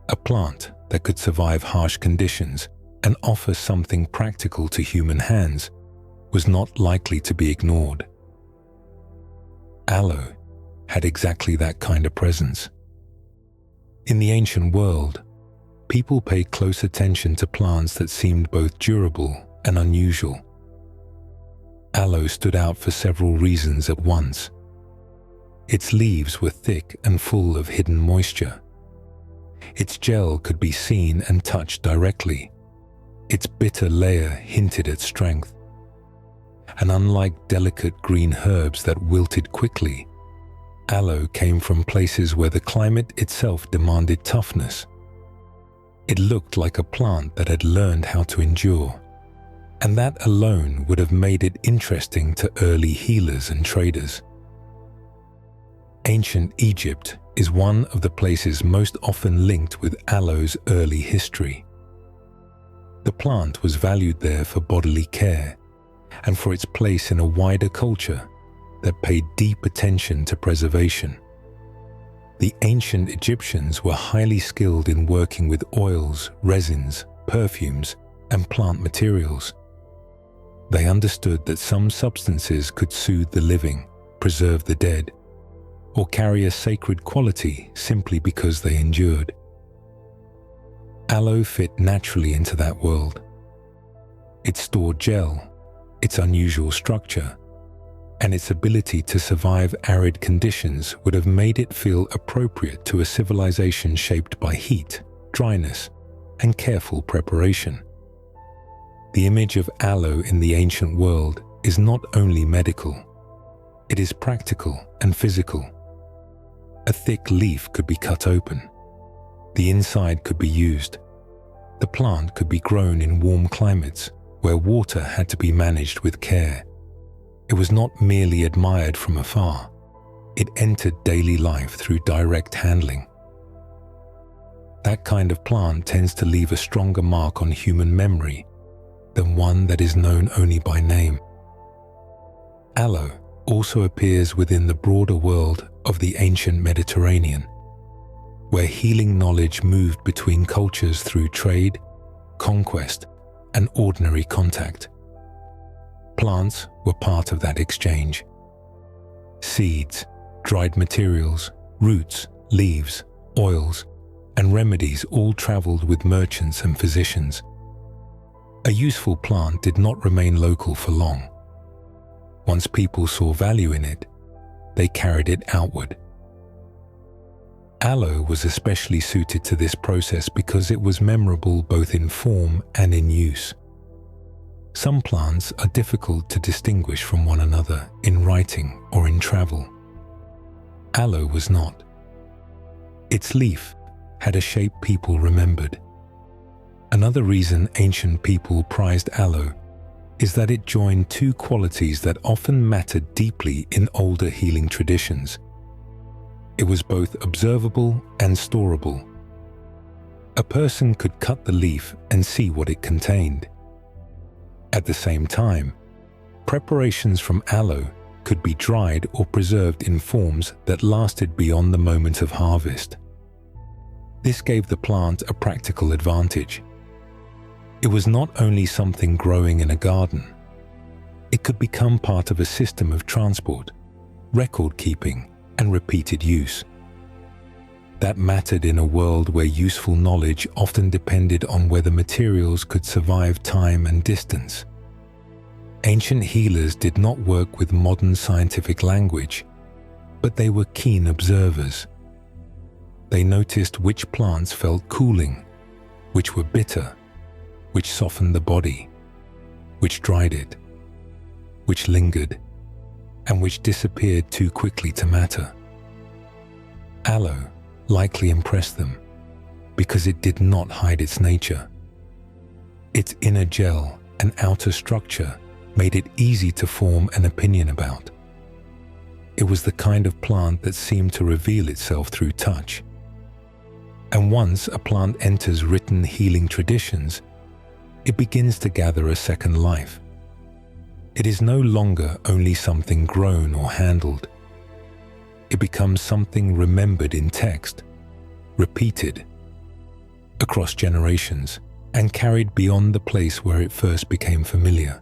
A plant that could survive harsh conditions and offer something practical to human hands was not likely to be ignored. Aloe had exactly that kind of presence. In the ancient world, people paid close attention to plants that seemed both durable and unusual. Aloe stood out for several reasons at once. Its leaves were thick and full of hidden moisture. Its gel could be seen and touched directly. Its bitter layer hinted at strength. And unlike delicate green herbs that wilted quickly, aloe came from places where the climate itself demanded toughness. It looked like a plant that had learned how to endure, and that alone would have made it interesting to early healers and traders. Ancient Egypt is one of the places most often linked with aloe's early history. The plant was valued there for bodily care and for its place in a wider culture that paid deep attention to preservation. The ancient Egyptians were highly skilled in working with oils, resins, perfumes, and plant materials. They understood that some substances could soothe the living, preserve the dead, or carry a sacred quality simply because they endured. Aloe fit naturally into that world. Its stored gel, its unusual structure, and its ability to survive arid conditions would have made it feel appropriate to a civilization shaped by heat, dryness, and careful preparation. The image of aloe in the ancient world is not only medical, it is practical and physical. A thick leaf could be cut open. The inside could be used. The plant could be grown in warm climates where water had to be managed with care. It was not merely admired from afar. It entered daily life through direct handling. That kind of plant tends to leave a stronger mark on human memory than one that is known only by name. Aloe also appears within the broader world of the ancient Mediterranean, where healing knowledge moved between cultures through trade, conquest, and ordinary contact. Plants were part of that exchange. Seeds, dried materials, roots, leaves, oils, and remedies all traveled with merchants and physicians. A useful plant did not remain local for long. Once people saw value in it, they carried it outward. Aloe was especially suited to this process because it was memorable both in form and in use. Some plants are difficult to distinguish from one another in writing or in travel. Aloe was not. Its leaf had a shape people remembered. Another reason ancient people prized aloe is that it joined two qualities that often mattered deeply in older healing traditions. It was both observable and storable. A person could cut the leaf and see what it contained. At the same time, preparations from aloe could be dried or preserved in forms that lasted beyond the moment of harvest. This gave the plant a practical advantage. It was not only something growing in a garden. It could become part of a system of transport, record keeping, and repeated use. That mattered in a world where useful knowledge often depended on whether materials could survive time and distance. Ancient healers did not work with modern scientific language, but they were keen observers. They noticed which plants felt cooling, which were bitter, which softened the body, which dried it, which lingered, and which disappeared too quickly to matter. Aloe likely impressed them because it did not hide its nature. Its inner gel and outer structure made it easy to form an opinion about. It was the kind of plant that seemed to reveal itself through touch. And once a plant enters written healing traditions, it begins to gather a second life. It is no longer only something grown or handled. It becomes something remembered in text, repeated across generations, and carried beyond the place where it first became familiar.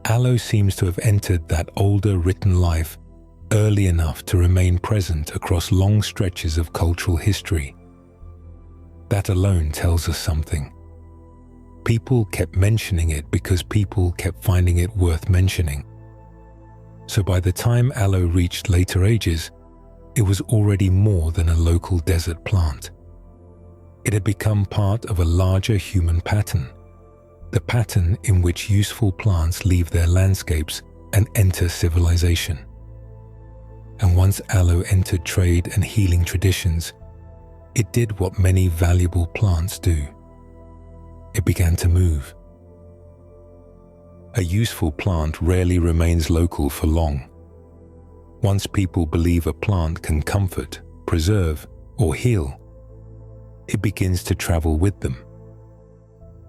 Aloe seems to have entered that older written life early enough to remain present across long stretches of cultural history. That alone tells us something. People kept mentioning it because people kept finding it worth mentioning. So by the time aloe reached later ages, it was already more than a local desert plant. It had become part of a larger human pattern, the pattern in which useful plants leave their landscapes and enter civilization. And once aloe entered trade and healing traditions, it did what many valuable plants do. It began to move. A useful plant rarely remains local for long. Once people believe a plant can comfort, preserve, or heal, it begins to travel with them.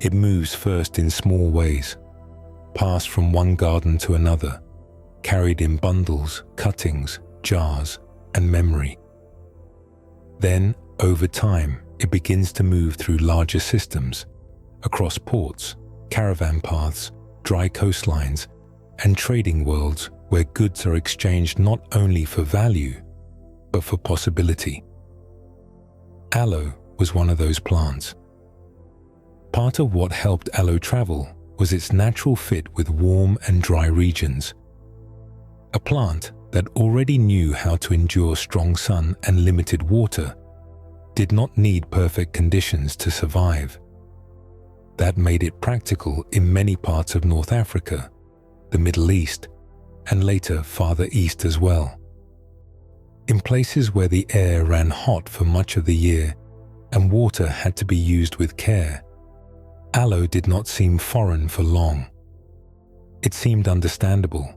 It moves first in small ways, passed from one garden to another, carried in bundles, cuttings, jars, and memory. Then, over time, it begins to move through larger systems, across ports, caravan paths, dry coastlines, and trading worlds where goods are exchanged not only for value, but for possibility. Aloe was one of those plants. Part of what helped aloe travel was its natural fit with warm and dry regions. A plant that already knew how to endure strong sun and limited water did not need perfect conditions to survive. That made it practical in many parts of North Africa, the Middle East, and later farther east as well. In places where the air ran hot for much of the year and water had to be used with care, aloe did not seem foreign for long. It seemed understandable.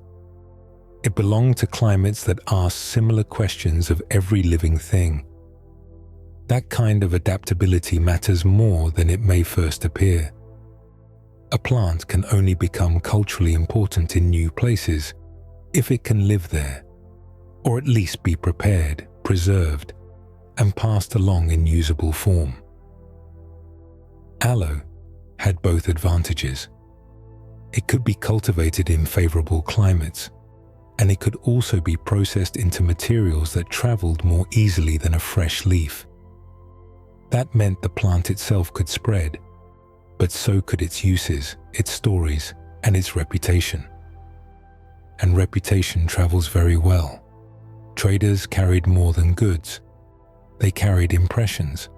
It belonged to climates that asked similar questions of every living thing. That kind of adaptability matters more than it may first appear. A plant can only become culturally important in new places if it can live there, or at least be prepared, preserved, and passed along in usable form. Aloe had both advantages. It could be cultivated in favorable climates, and it could also be processed into materials that traveled more easily than a fresh leaf. That meant the plant itself could spread, but so could its uses, its stories, and its reputation. And reputation travels very well. Traders carried more than goods. They carried impressions.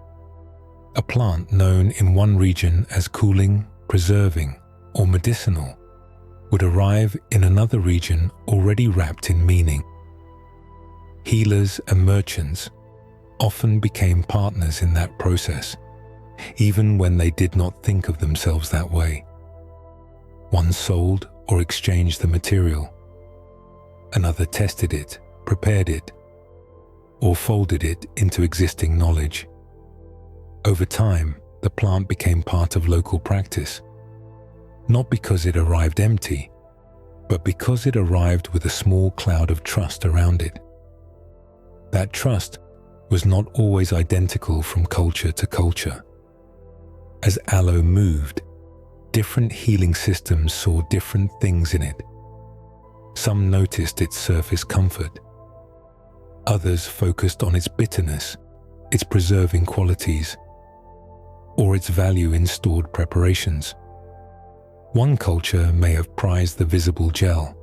A plant known in one region as cooling, preserving, or medicinal would arrive in another region already wrapped in meaning. Healers and merchants often became partners in that process, even when they did not think of themselves that way. One sold or exchanged the material. Another tested it, prepared it, or folded it into existing knowledge. Over time, the plant became part of local practice, not because it arrived empty, but because it arrived with a small cloud of trust around it. That trust was not always identical from culture to culture. As aloe moved, different healing systems saw different things in it. Some noticed its surface comfort. Others focused on its bitterness, its preserving qualities, or its value in stored preparations. One culture may have prized the visible gel.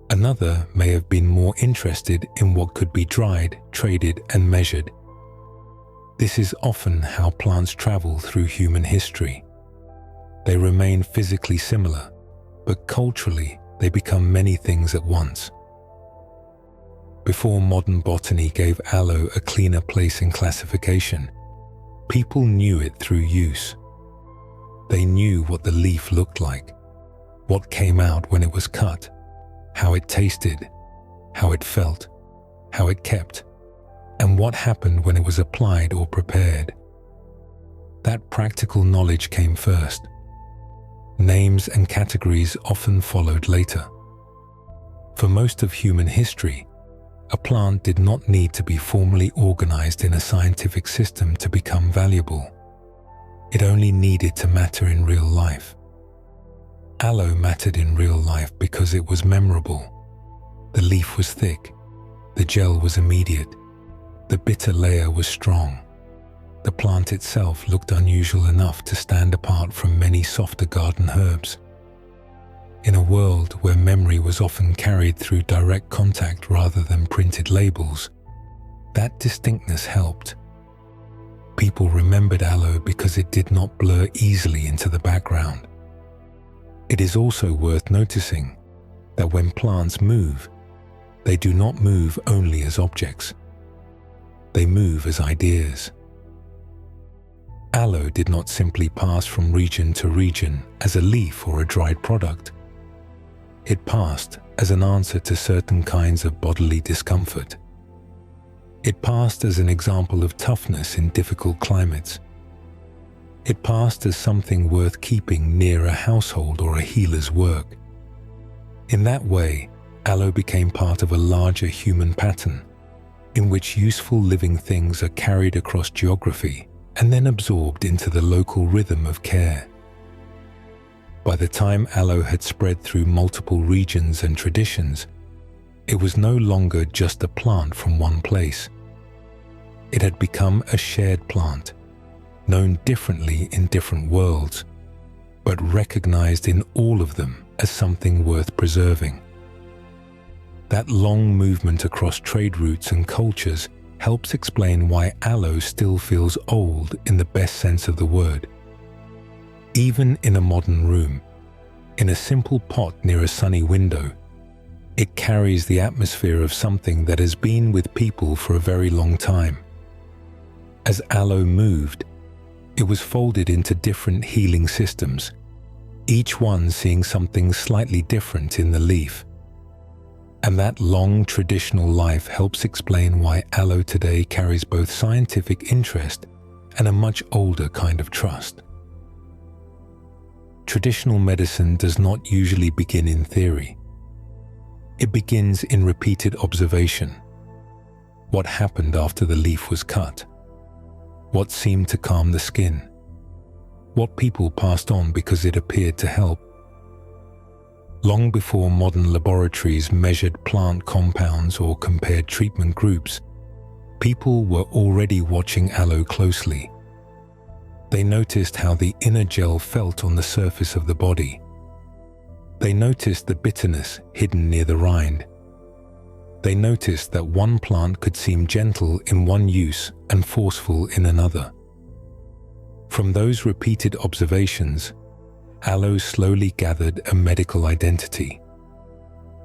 Another may have been more interested in what could be dried, traded, and measured. This is often how plants travel through human history. They remain physically similar, but culturally they become many things at once. Before modern botany gave aloe a cleaner place in classification, people knew it through use. They knew what the leaf looked like, what came out when it was cut, how it tasted, how it felt, how it kept, and what happened when it was applied or prepared. That practical knowledge came first. Names and categories often followed later. For most of human history, a plant did not need to be formally organized in a scientific system to become valuable. It only needed to matter in real life. Aloe mattered in real life because it was memorable. The leaf was thick, the gel was immediate, the bitter layer was strong. The plant itself looked unusual enough to stand apart from many softer garden herbs. In a world where memory was often carried through direct contact rather than printed labels, that distinctness helped. People remembered aloe because it did not blur easily into the background. It is also worth noticing that when plants move, they do not move only as objects. They move as ideas. Aloe did not simply pass from region to region as a leaf or a dried product. It passed as an answer to certain kinds of bodily discomfort. It passed as an example of toughness in difficult climates. It passed as something worth keeping near a household or a healer's work. In that way, aloe became part of a larger human pattern, in which useful living things are carried across geography and then absorbed into the local rhythm of care. By the time aloe had spread through multiple regions and traditions, it was no longer just a plant from one place. It had become a shared plant, known differently in different worlds, but recognized in all of them as something worth preserving. That long movement across trade routes and cultures helps explain why aloe still feels old in the best sense of the word. Even in a modern room, in a simple pot near a sunny window, it carries the atmosphere of something that has been with people for a very long time. As aloe moved, it was folded into different healing systems, each one seeing something slightly different in the leaf. And that long traditional life helps explain why aloe today carries both scientific interest and a much older kind of trust. Traditional medicine does not usually begin in theory. It begins in repeated observation. What happened after the leaf was cut? What seemed to calm the skin? What people passed on because it appeared to help? Long before modern laboratories measured plant compounds or compared treatment groups, people were already watching aloe closely. They noticed how the inner gel felt on the surface of the body. They noticed the bitterness hidden near the rind. They noticed that one plant could seem gentle in one use and forceful in another. From those repeated observations, aloe slowly gathered a medical identity.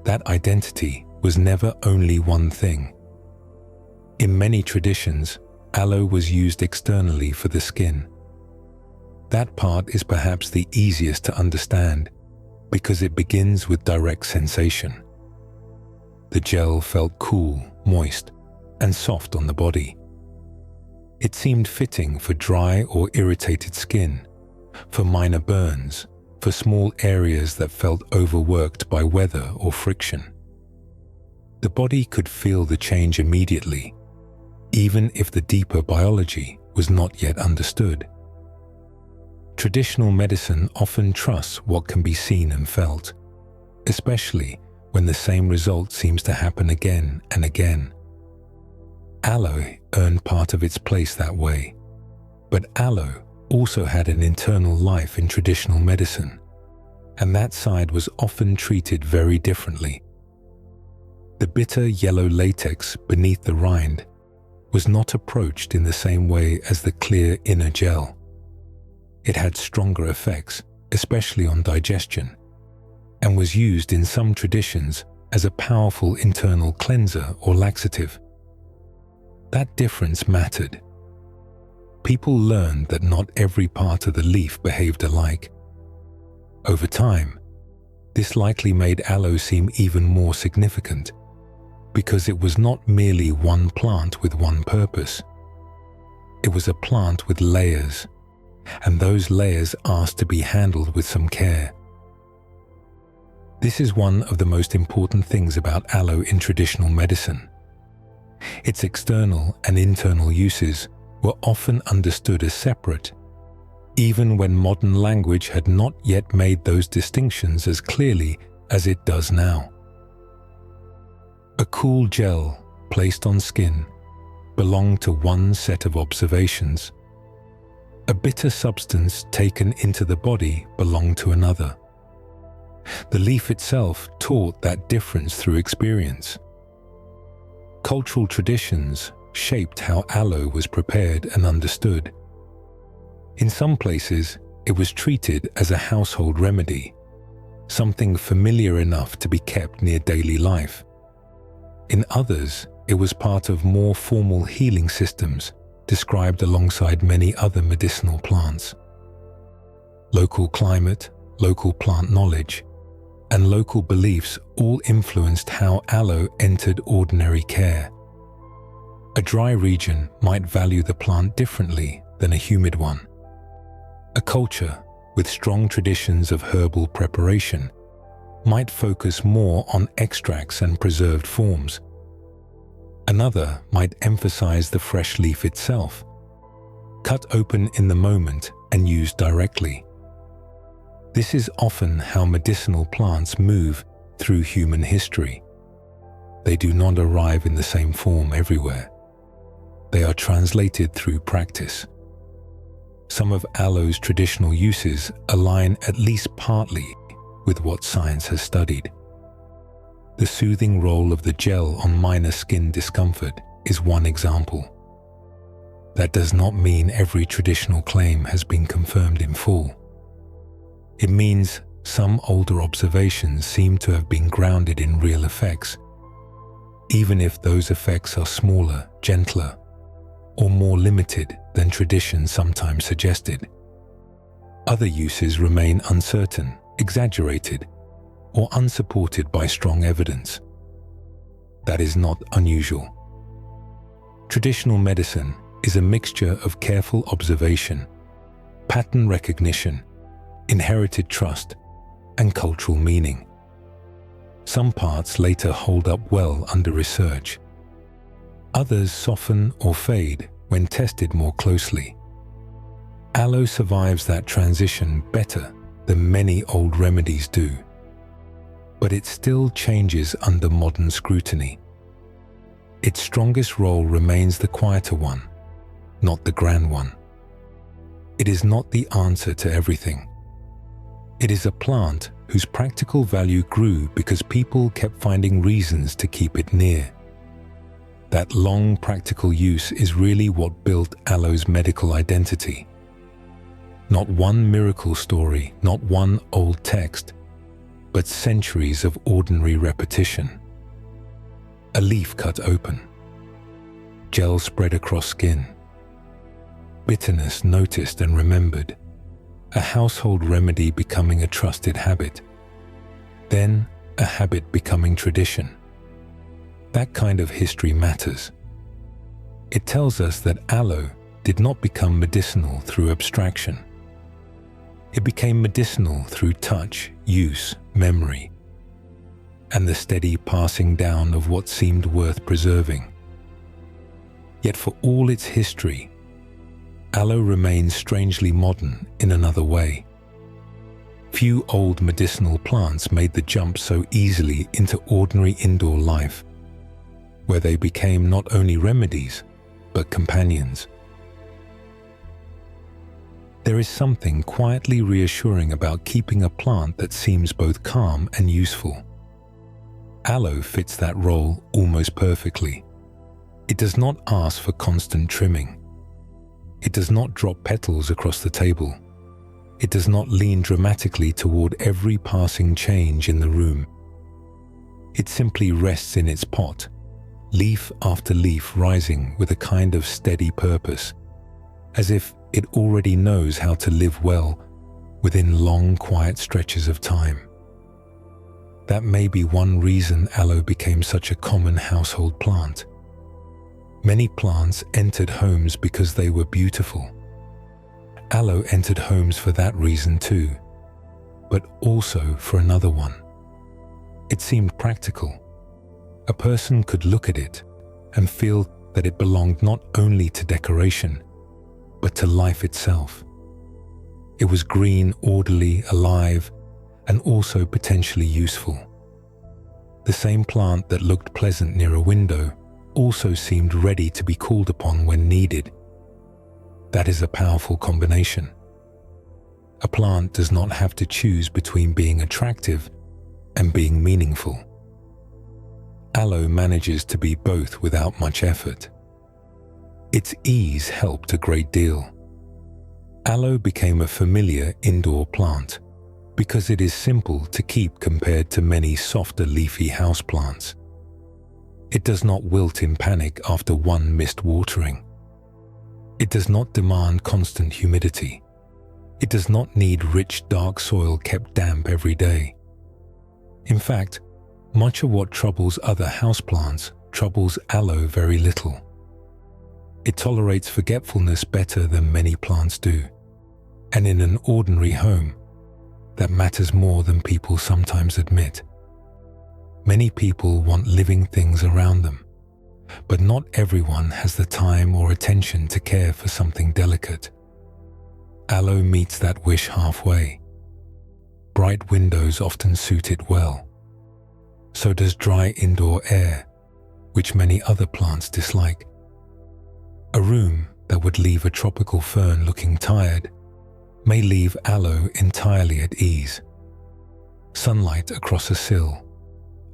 That identity was never only one thing. In many traditions, aloe was used externally for the skin. That part is perhaps the easiest to understand because it begins with direct sensation. The gel felt cool, moist, and soft on the body. It seemed fitting for dry or irritated skin, for minor burns, for small areas that felt overworked by weather or friction. The body could feel the change immediately, even if the deeper biology was not yet understood. Traditional medicine often trusts what can be seen and felt, especially when the same result seems to happen again and again. Aloe earned part of its place that way, but aloe also had an internal life in traditional medicine, and that side was often treated very differently. The bitter yellow latex beneath the rind was not approached in the same way as the clear inner gel. It had stronger effects, especially on digestion, and was used in some traditions as a powerful internal cleanser or laxative. That difference mattered. People learned that not every part of the leaf behaved alike. Over time, this likely made aloe seem even more significant, because it was not merely one plant with one purpose. It was a plant with layers, and those layers asked to be handled with some care. This is one of the most important things about aloe in traditional medicine. Its external and internal uses were often understood as separate, even when modern language had not yet made those distinctions as clearly as it does now. A cool gel placed on skin belonged to one set of observations. A bitter substance taken into the body belonged to another. The leaf itself taught that difference through experience. Cultural traditions shaped how aloe was prepared and understood. In some places, it was treated as a household remedy, something familiar enough to be kept near daily life. In others, it was part of more formal healing systems described alongside many other medicinal plants. Local climate, local plant knowledge, and local beliefs all influenced how aloe entered ordinary care. A dry region might value the plant differently than a humid one. A culture with strong traditions of herbal preparation might focus more on extracts and preserved forms. Another might emphasize the fresh leaf itself, cut open in the moment and used directly. This is often how medicinal plants move through human history. They do not arrive in the same form everywhere. They are translated through practice. Some of aloe's traditional uses align at least partly with what science has studied. The soothing role of the gel on minor skin discomfort is one example. That does not mean every traditional claim has been confirmed in full. It means some older observations seem to have been grounded in real effects, even if those effects are smaller, gentler, or more limited than tradition sometimes suggested. Other uses remain uncertain, exaggerated, or unsupported by strong evidence. That is not unusual. Traditional medicine is a mixture of careful observation, pattern recognition, inherited trust, and cultural meaning. Some parts later hold up well under research. Others soften or fade when tested more closely. Aloe survives that transition better than many old remedies do, but it still changes under modern scrutiny. Its strongest role remains the quieter one, not the grand one. It is not the answer to everything. It is a plant whose practical value grew because people kept finding reasons to keep it near. That long practical use is really what built aloe's medical identity. Not one miracle story, not one old text, but centuries of ordinary repetition. A leaf cut open. Gel spread across skin. Bitterness noticed and remembered. A household remedy becoming a trusted habit. Then a habit becoming tradition. That kind of history matters. It tells us that aloe did not become medicinal through abstraction. It became medicinal through touch, use, memory, and the steady passing down of what seemed worth preserving. Yet for all its history, aloe remains strangely modern in another way. Few old medicinal plants made the jump so easily into ordinary indoor life, where they became not only remedies, but companions. There is something quietly reassuring about keeping a plant that seems both calm and useful. Aloe fits that role almost perfectly. It does not ask for constant trimming. It does not drop petals across the table. It does not lean dramatically toward every passing change in the room. It simply rests in its pot, leaf after leaf rising with a kind of steady purpose, as if it already knows how to live well within long, quiet stretches of time. That may be one reason aloe became such a common household plant. Many plants entered homes because they were beautiful. Aloe entered homes for that reason too, but also for another one. It seemed practical. A person could look at it and feel that it belonged not only to decoration, but to life itself. It was green, orderly, alive, and also potentially useful. The same plant that looked pleasant near a window also seemed ready to be called upon when needed. That is a powerful combination. A plant does not have to choose between being attractive and being meaningful. Aloe manages to be both without much effort. Its ease helped a great deal. Aloe became a familiar indoor plant because it is simple to keep compared to many softer leafy houseplants. It does not wilt in panic after one missed watering. It does not demand constant humidity. It does not need rich, dark soil kept damp every day. In fact, much of what troubles other houseplants troubles aloe very little. It tolerates forgetfulness better than many plants do, and in an ordinary home, that matters more than people sometimes admit. Many people want living things around them, but not everyone has the time or attention to care for something delicate. Aloe meets that wish halfway. Bright windows often suit it well. So does dry indoor air, which many other plants dislike. A room that would leave a tropical fern looking tired may leave aloe entirely at ease. Sunlight across a sill,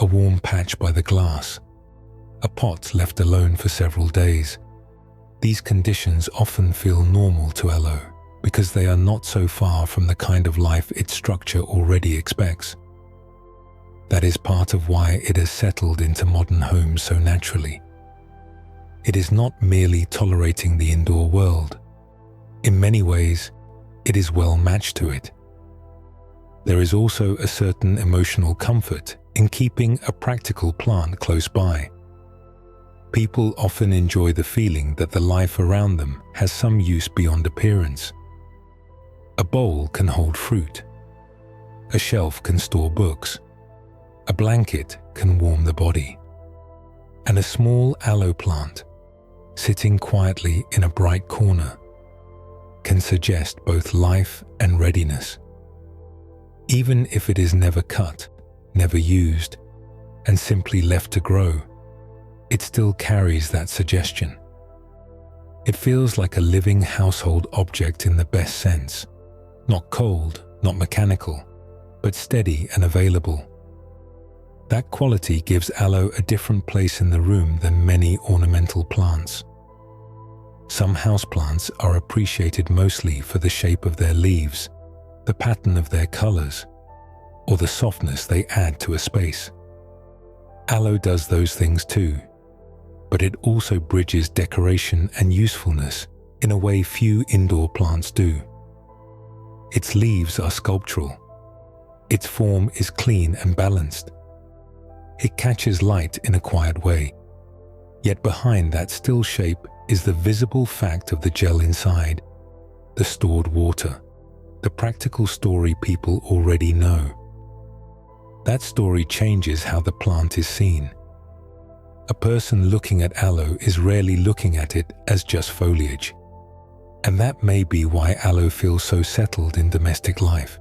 a warm patch by the glass, a pot left alone for several days. These conditions often feel normal to aloe because they are not so far from the kind of life its structure already expects. That is part of why it has settled into modern homes so naturally. It is not merely tolerating the indoor world. In many ways, it is well matched to it. There is also a certain emotional comfort in keeping a practical plant close by. People often enjoy the feeling that the life around them has some use beyond appearance. A bowl can hold fruit. A shelf can store books. A blanket can warm the body. And a small aloe plant, sitting quietly in a bright corner, can suggest both life and readiness. Even if it is never cut, never used, and simply left to grow, it still carries that suggestion. It feels like a living household object in the best sense, not cold, not mechanical, but steady and available. That quality gives aloe a different place in the room than many ornamental plants. Some houseplants are appreciated mostly for the shape of their leaves, the pattern of their colors, or the softness they add to a space. Aloe does those things too, but it also bridges decoration and usefulness in a way few indoor plants do. Its leaves are sculptural. Its form is clean and balanced. It catches light in a quiet way, yet behind that still shape is the visible fact of the gel inside, the stored water, the practical story people already know. That story changes how the plant is seen. A person looking at aloe is rarely looking at it as just foliage. And that may be why aloe feels so settled in domestic life.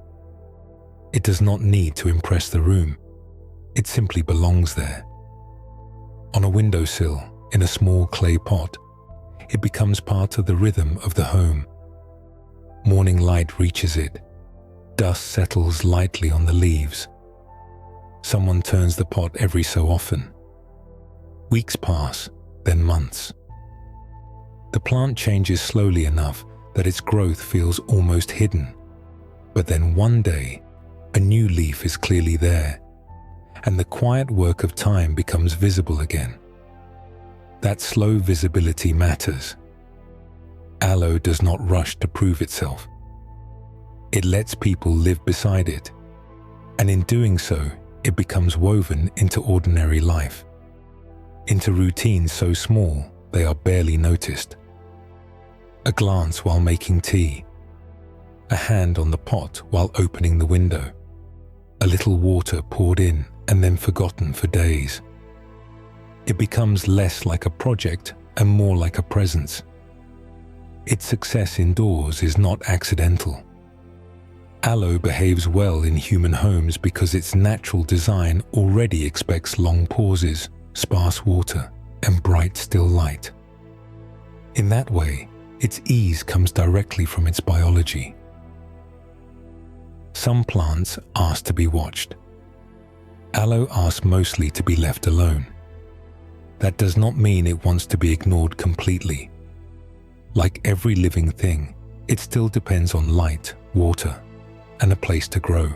It does not need to impress the room. It simply belongs there. On a windowsill, in a small clay pot, it becomes part of the rhythm of the home. Morning light reaches it. Dust settles lightly on the leaves. Someone turns the pot every so often. Weeks pass, then months. The plant changes slowly enough that its growth feels almost hidden. But then one day, a new leaf is clearly there, and the quiet work of time becomes visible again. That slow visibility matters. Aloe does not rush to prove itself. It lets people live beside it, and in doing so, it becomes woven into ordinary life, into routines so small they are barely noticed. A glance while making tea, a hand on the pot while opening the window, a little water poured in and then forgotten for days. It becomes less like a project and more like a presence. Its success indoors is not accidental. Aloe behaves well in human homes because its natural design already expects long pauses, sparse water, and bright still light. In that way, its ease comes directly from its biology. Some plants ask to be watched. Aloe asks mostly to be left alone. That does not mean it wants to be ignored completely. Like every living thing, it still depends on light, water, and a place to grow.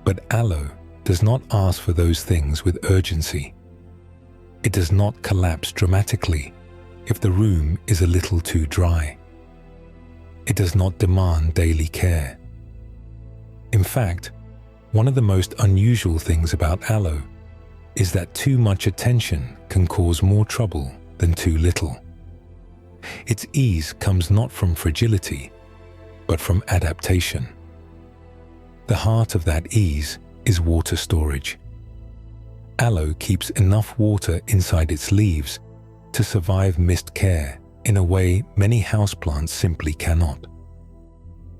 But aloe does not ask for those things with urgency. It does not collapse dramatically if the room is a little too dry. It does not demand daily care. In fact, one of the most unusual things about aloe is that too much attention can cause more trouble than too little. Its ease comes not from fragility, but from adaptation. The heart of that ease is water storage. Aloe keeps enough water inside its leaves to survive mist care in a way many houseplants simply cannot.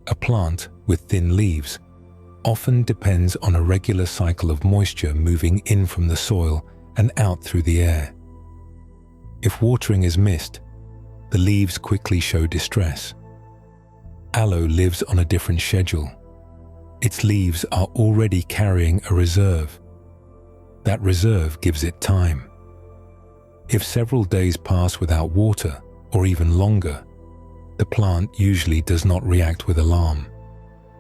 A plant with thin leaves often depends on a regular cycle of moisture moving in from the soil and out through the air. If watering is missed, the leaves quickly show distress. Aloe lives on a different schedule. Its leaves are already carrying a reserve. That reserve gives it time. If several days pass without water, or even longer, the plant usually does not react with alarm.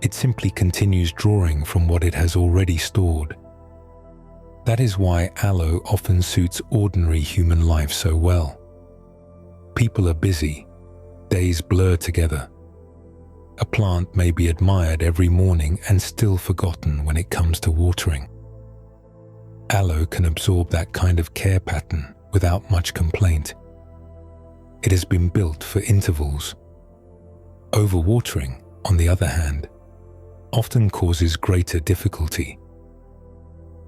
It simply continues drawing from what it has already stored. That is why aloe often suits ordinary human life so well. People are busy. Days blur together. A plant may be admired every morning and still forgotten when it comes to watering. Aloe can absorb that kind of care pattern without much complaint. It has been built for intervals. Overwatering, on the other hand, often causes greater difficulty.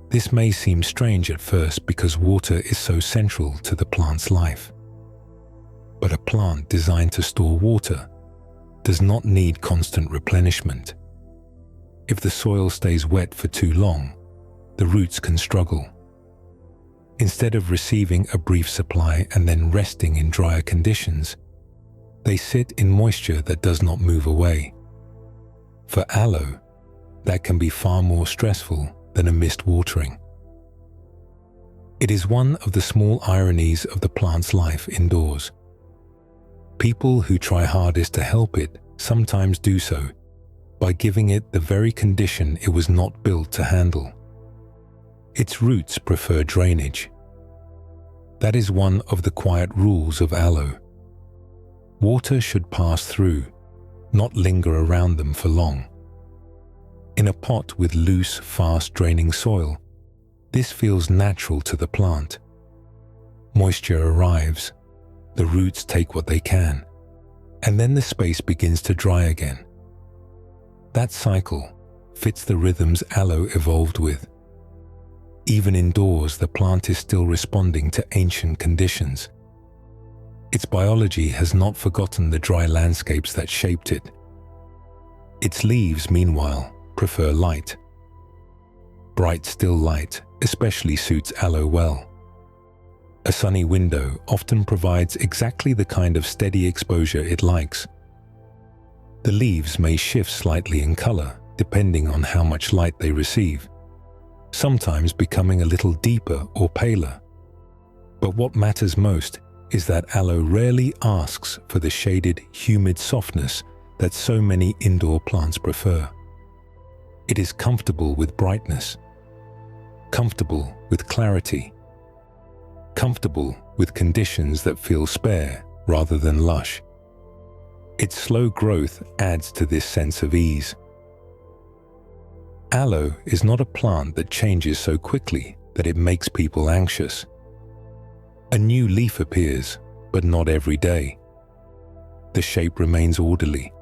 This may seem strange at first because water is so central to the plant's life. But a plant designed to store water does not need constant replenishment. If the soil stays wet for too long, the roots can struggle. Instead of receiving a brief supply and then resting in drier conditions, they sit in moisture that does not move away. For aloe, that can be far more stressful than a missed watering. It is one of the small ironies of the plant's life indoors. People who try hardest to help it sometimes do so by giving it the very condition it was not built to handle. Its roots prefer drainage. That is one of the quiet rules of aloe. Water should pass through, not linger around them for long. In a pot with loose, fast-draining soil, this feels natural to the plant. Moisture arrives, the roots take what they can, and then the space begins to dry again. That cycle fits the rhythms aloe evolved with. Even indoors, the plant is still responding to ancient conditions. Its biology has not forgotten the dry landscapes that shaped it. Its leaves, meanwhile, prefer light. Bright, still light especially suits aloe well. A sunny window often provides exactly the kind of steady exposure it likes. The leaves may shift slightly in color depending on how much light they receive, sometimes becoming a little deeper or paler. But what matters most is that aloe rarely asks for the shaded, humid softness that so many indoor plants prefer. It is comfortable with brightness, comfortable with clarity, comfortable with conditions that feel spare rather than lush. Its slow growth adds to this sense of ease. Aloe is not a plant that changes so quickly that it makes people anxious. A new leaf appears, but not every day. The shape remains orderly.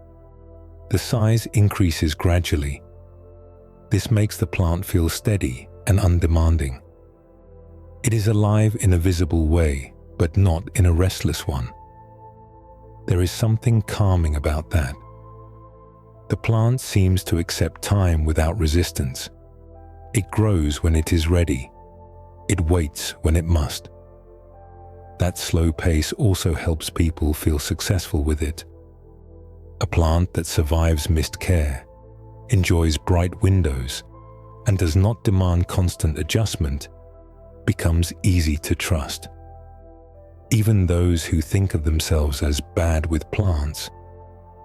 The size increases gradually. This makes the plant feel steady and undemanding. It is alive in a visible way, but not in a restless one. There is something calming about that. The plant seems to accept time without resistance. It grows when it is ready. It waits when it must. That slow pace also helps people feel successful with it. A plant that survives missed care, enjoys bright windows, and does not demand constant adjustment becomes easy to trust. Even those who think of themselves as bad with plants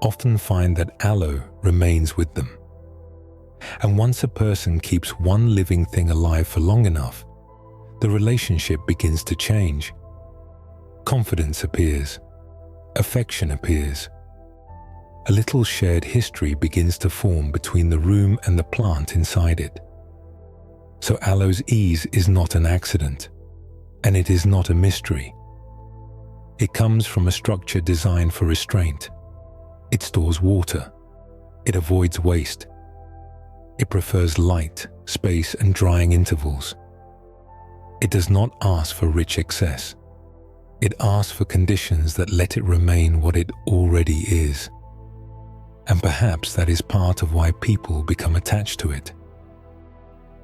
often find that aloe remains with them. And once a person keeps one living thing alive for long enough, the relationship begins to change. Confidence appears, affection appears. A little shared history begins to form between the room and the plant inside it. So aloe's ease is not an accident, and it is not a mystery. It comes from a structure designed for restraint. It stores water. It avoids waste. It prefers light, space, and drying intervals. It does not ask for rich excess. It asks for conditions that let it remain what it already is. And perhaps that is part of why people become attached to it.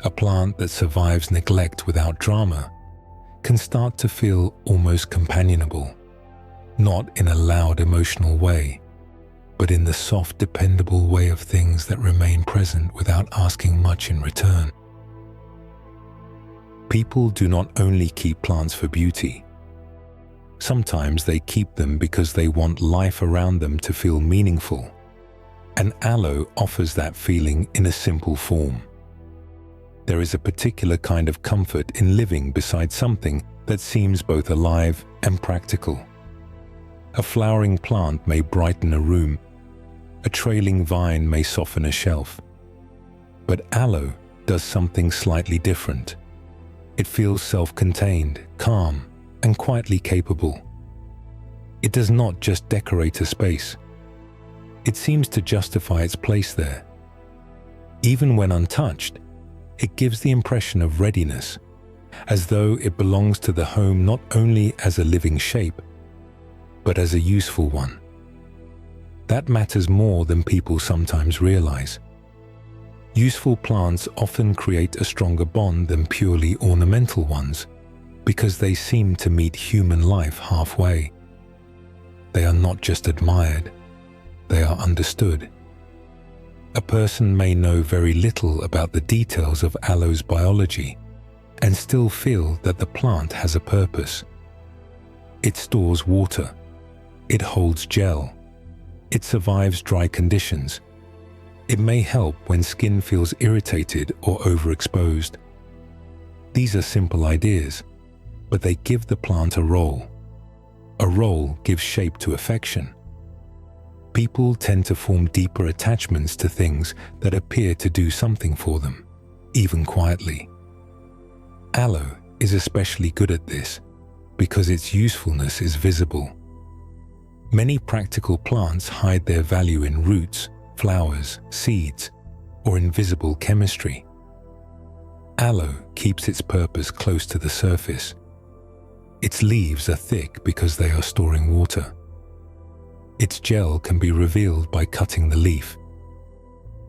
A plant that survives neglect without drama can start to feel almost companionable, not in a loud emotional way, but in the soft, dependable way of things that remain present without asking much in return. People do not only keep plants for beauty. Sometimes they keep them because they want life around them to feel meaningful, and aloe offers that feeling in a simple form. There is a particular kind of comfort in living beside something that seems both alive and practical. A flowering plant may brighten a room. A trailing vine may soften a shelf. But aloe does something slightly different. It feels self-contained, calm, and quietly capable. It does not just decorate a space. It seems to justify its place there. Even when untouched, it gives the impression of readiness, as though it belongs to the home not only as a living shape, but as a useful one. That matters more than people sometimes realize. Useful plants often create a stronger bond than purely ornamental ones because they seem to meet human life halfway. They are not just admired, they are understood. A person may know very little about the details of aloe's biology and still feel that the plant has a purpose. It stores water. It holds gel. It survives dry conditions. It may help when skin feels irritated or overexposed. These are simple ideas, but they give the plant a role. A role gives shape to affection. People tend to form deeper attachments to things that appear to do something for them, even quietly. Aloe is especially good at this because its usefulness is visible. Many practical plants hide their value in roots, flowers, seeds, or invisible chemistry. Aloe keeps its purpose close to the surface. Its leaves are thick because they are storing water. Its gel can be revealed by cutting the leaf.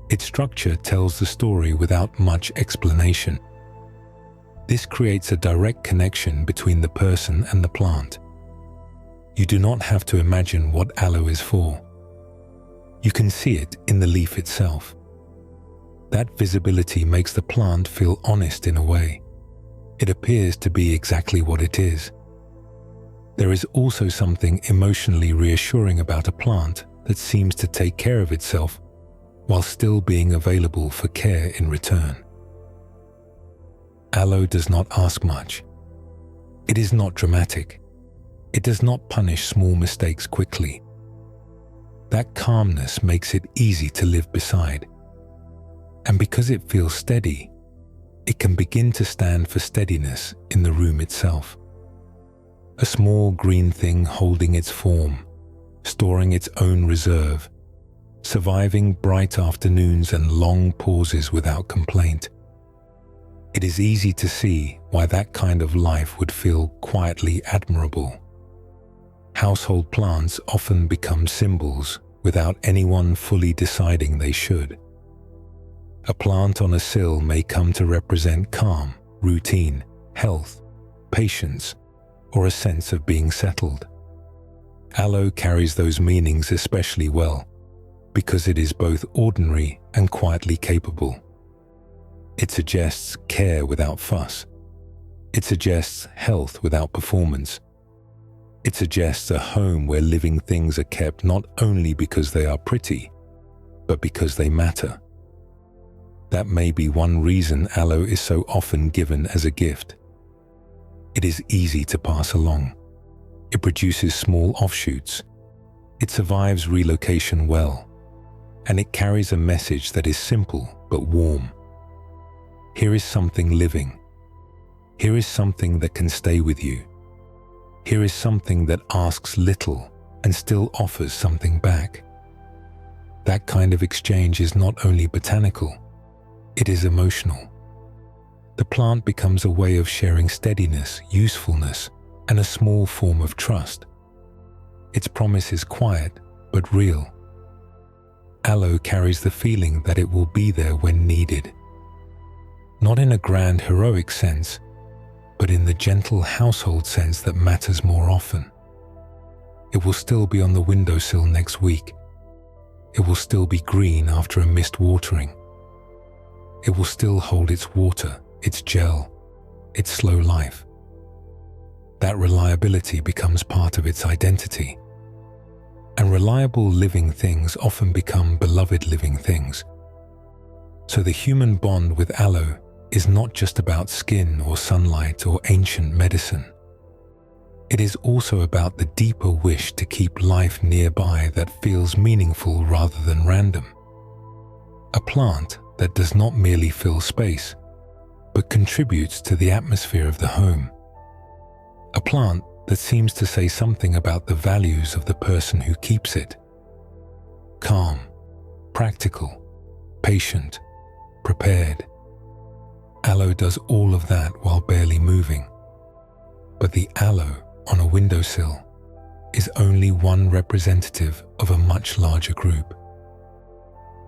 Its structure tells the story without much explanation. This creates a direct connection between the person and the plant. You do not have to imagine what aloe is for. You can see it in the leaf itself. That visibility makes the plant feel honest in a way. It appears to be exactly what it is. There is also something emotionally reassuring about a plant that seems to take care of itself while still being available for care in return. Aloe does not ask much. It is not dramatic. It does not punish small mistakes quickly. That calmness makes it easy to live beside. And because it feels steady, it can begin to stand for steadiness in the room itself. A small green thing holding its form, storing its own reserve, surviving bright afternoons and long pauses without complaint. It is easy to see why that kind of life would feel quietly admirable. Household plants often become symbols without anyone fully deciding they should. A plant on a sill may come to represent calm, routine, health, patience, or a sense of being settled. Aloe carries those meanings especially well because it is both ordinary and quietly capable. It suggests care without fuss. It suggests health without performance. It suggests a home where living things are kept not only because they are pretty, but because they matter. That may be one reason aloe is so often given as a gift. It is easy to pass along. It produces small offshoots. It survives relocation well. And it carries a message that is simple but warm. Here is something living. Here is something that can stay with you. Here is something that asks little and still offers something back. That kind of exchange is not only botanical, it is emotional. The plant becomes a way of sharing steadiness, usefulness, and a small form of trust. Its promise is quiet but real. Aloe carries the feeling that it will be there when needed. Not in a grand heroic sense, but in the gentle household sense that matters more often. It will still be on the windowsill next week. It will still be green after a missed watering. It will still hold its water, its gel, its slow life. That reliability becomes part of its identity. And reliable living things often become beloved living things. So the human bond with aloe is not just about skin or sunlight or ancient medicine. It is also about the deeper wish to keep life nearby that feels meaningful rather than random. A plant that does not merely fill space, but contributes to the atmosphere of the home. A plant that seems to say something about the values of the person who keeps it. Calm, practical, patient, prepared. Aloe does all of that while barely moving. But the aloe on a windowsill is only one representative of a much larger group.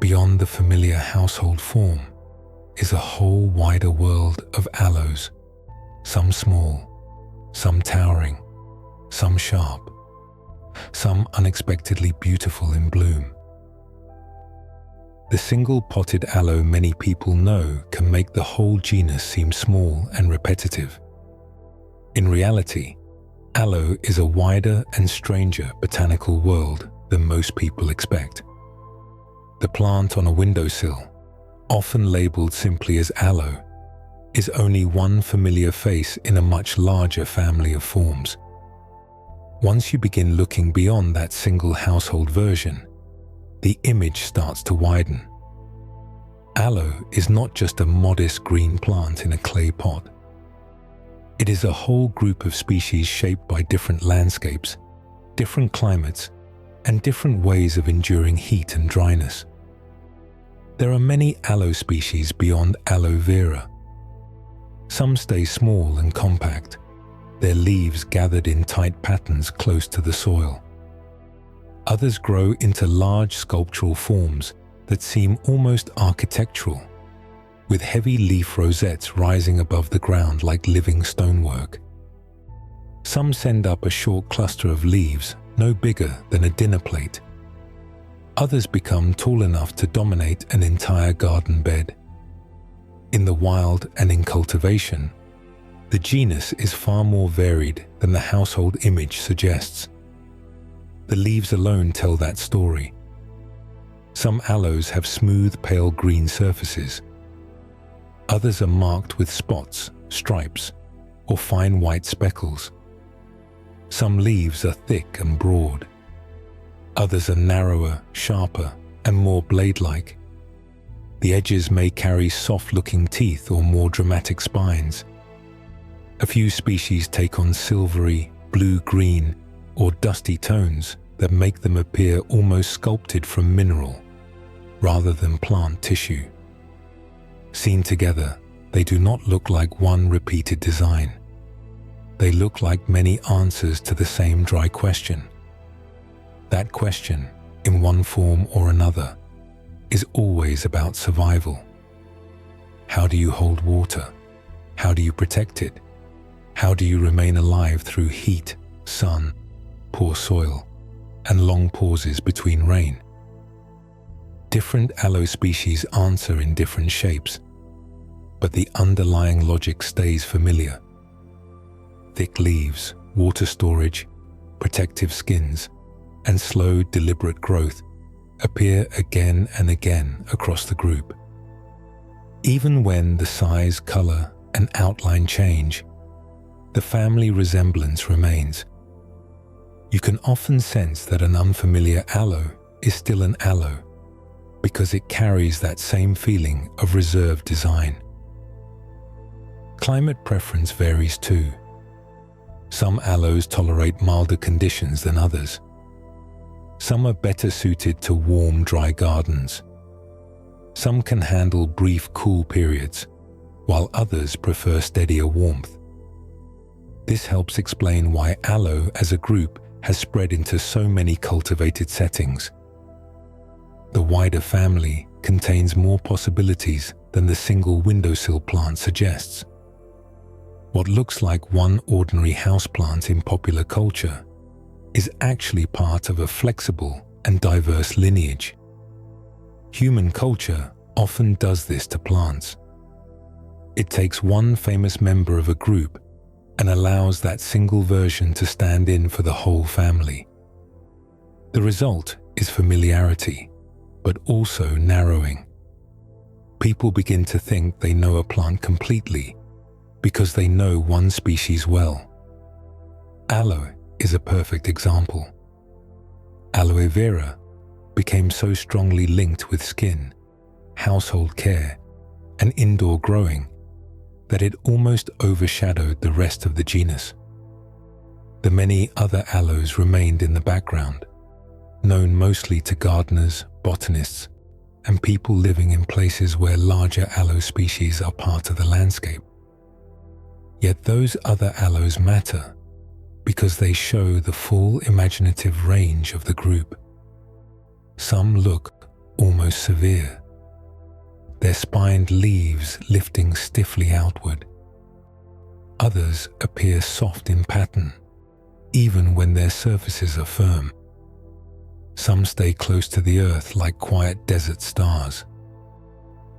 Beyond the familiar household form is a whole wider world of aloes, some small, some towering, some sharp, some unexpectedly beautiful in bloom. The single potted aloe many people know can make the whole genus seem small and repetitive. In reality, aloe is a wider and stranger botanical world than most people expect. The plant on a windowsill, often labeled simply as aloe, is only one familiar face in a much larger family of forms. Once you begin looking beyond that single household version, the image starts to widen. Aloe is not just a modest green plant in a clay pot. It is a whole group of species shaped by different landscapes, different climates, and different ways of enduring heat and dryness. There are many aloe species beyond aloe vera. Some stay small and compact, their leaves gathered in tight patterns close to the soil. Others grow into large sculptural forms that seem almost architectural, with heavy leaf rosettes rising above the ground like living stonework. Some send up a short cluster of leaves no bigger than a dinner plate. Others become tall enough to dominate an entire garden bed. In the wild and in cultivation, the genus is far more varied than the household image suggests. The leaves alone tell that story. Some aloes have smooth pale green surfaces. Others are marked with spots, stripes, or fine white speckles. Some leaves are thick and broad. Others are narrower, sharper, and more blade-like. The edges may carry soft-looking teeth or more dramatic spines. A few species take on silvery, blue-green, or dusty tones that make them appear almost sculpted from mineral, rather than plant tissue. Seen together, they do not look like one repeated design. They look like many answers to the same dry question. That question, in one form or another, is always about survival. How do you hold water? How do you protect it? How do you remain alive through heat, sun, poor soil, and long pauses between rain? Different aloe species answer in different shapes, but the underlying logic stays familiar. Thick leaves, water storage, protective skins, and slow, deliberate growth appear again and again across the group. Even when the size, color, and outline change, the family resemblance remains. You can often sense that an unfamiliar aloe is still an aloe because it carries that same feeling of reserved design. Climate preference varies too. Some aloes tolerate milder conditions than others. Some are better suited to warm, dry gardens. Some can handle brief, cool periods, while others prefer steadier warmth. This helps explain why aloe as a group has spread into so many cultivated settings. The wider family contains more possibilities than the single windowsill plant suggests. What looks like one ordinary houseplant in popular culture is actually part of a flexible and diverse lineage. Human culture often does this to plants. It takes one famous member of a group and allows that single version to stand in for the whole family. The result is familiarity, but also narrowing. People begin to think they know a plant completely because they know one species well. Aloe is a perfect example. Aloe vera became so strongly linked with skin, household care, and indoor growing that it almost overshadowed the rest of the genus. The many other aloes remained in the background, known mostly to gardeners, botanists, and people living in places where larger aloe species are part of the landscape. Yet those other aloes matter because they show the full imaginative range of the group. Some look almost severe, their spined leaves lifting stiffly outward. Others appear soft in pattern, even when their surfaces are firm. Some stay close to the earth like quiet desert stars.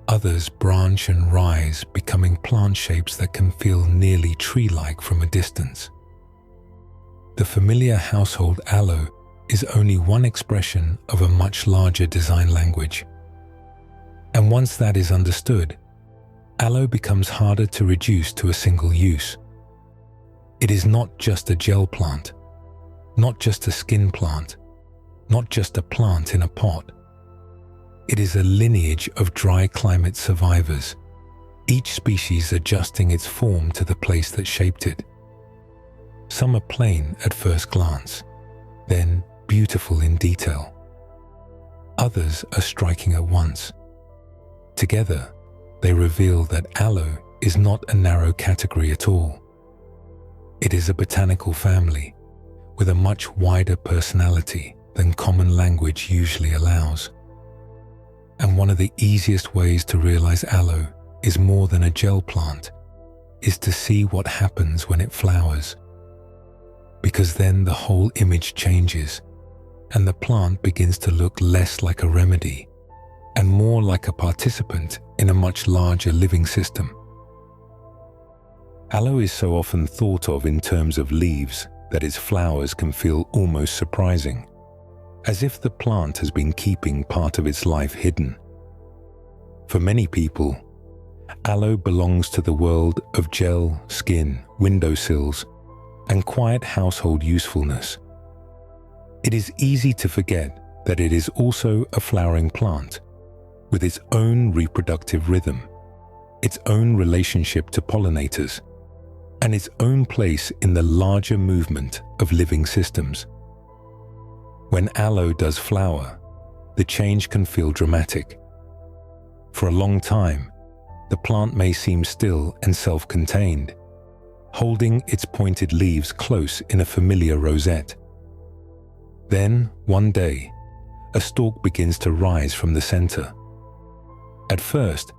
Others branch and rise, becoming plant shapes that can feel nearly tree-like from a distance. The familiar household aloe is only one expression of a much larger design language. And once that is understood, aloe becomes harder to reduce to a single use. It is not just a gel plant, not just a skin plant, not just a plant in a pot. It is a lineage of dry climate survivors, each species adjusting its form to the place that shaped it. Some are plain at first glance, then beautiful in detail. Others are striking at once. Together, they reveal that aloe is not a narrow category at all. It is a botanical family with a much wider personality than common language usually allows. And one of the easiest ways to realize aloe is more than a gel plant is to see what happens when it flowers. Because then the whole image changes and the plant begins to look less like a remedy and more like a participant in a much larger living system. Aloe is so often thought of in terms of leaves that its flowers can feel almost surprising, as if the plant has been keeping part of its life hidden. For many people, aloe belongs to the world of gel, skin, windowsills, and quiet household usefulness. It is easy to forget that it is also a flowering plant with its own reproductive rhythm, its own relationship to pollinators, and its own place in the larger movement of living systems. When aloe does flower, the change can feel dramatic. For a long time, the plant may seem still and self-contained, holding its pointed leaves close in a familiar rosette. Then, one day, a stalk begins to rise from the center. At first,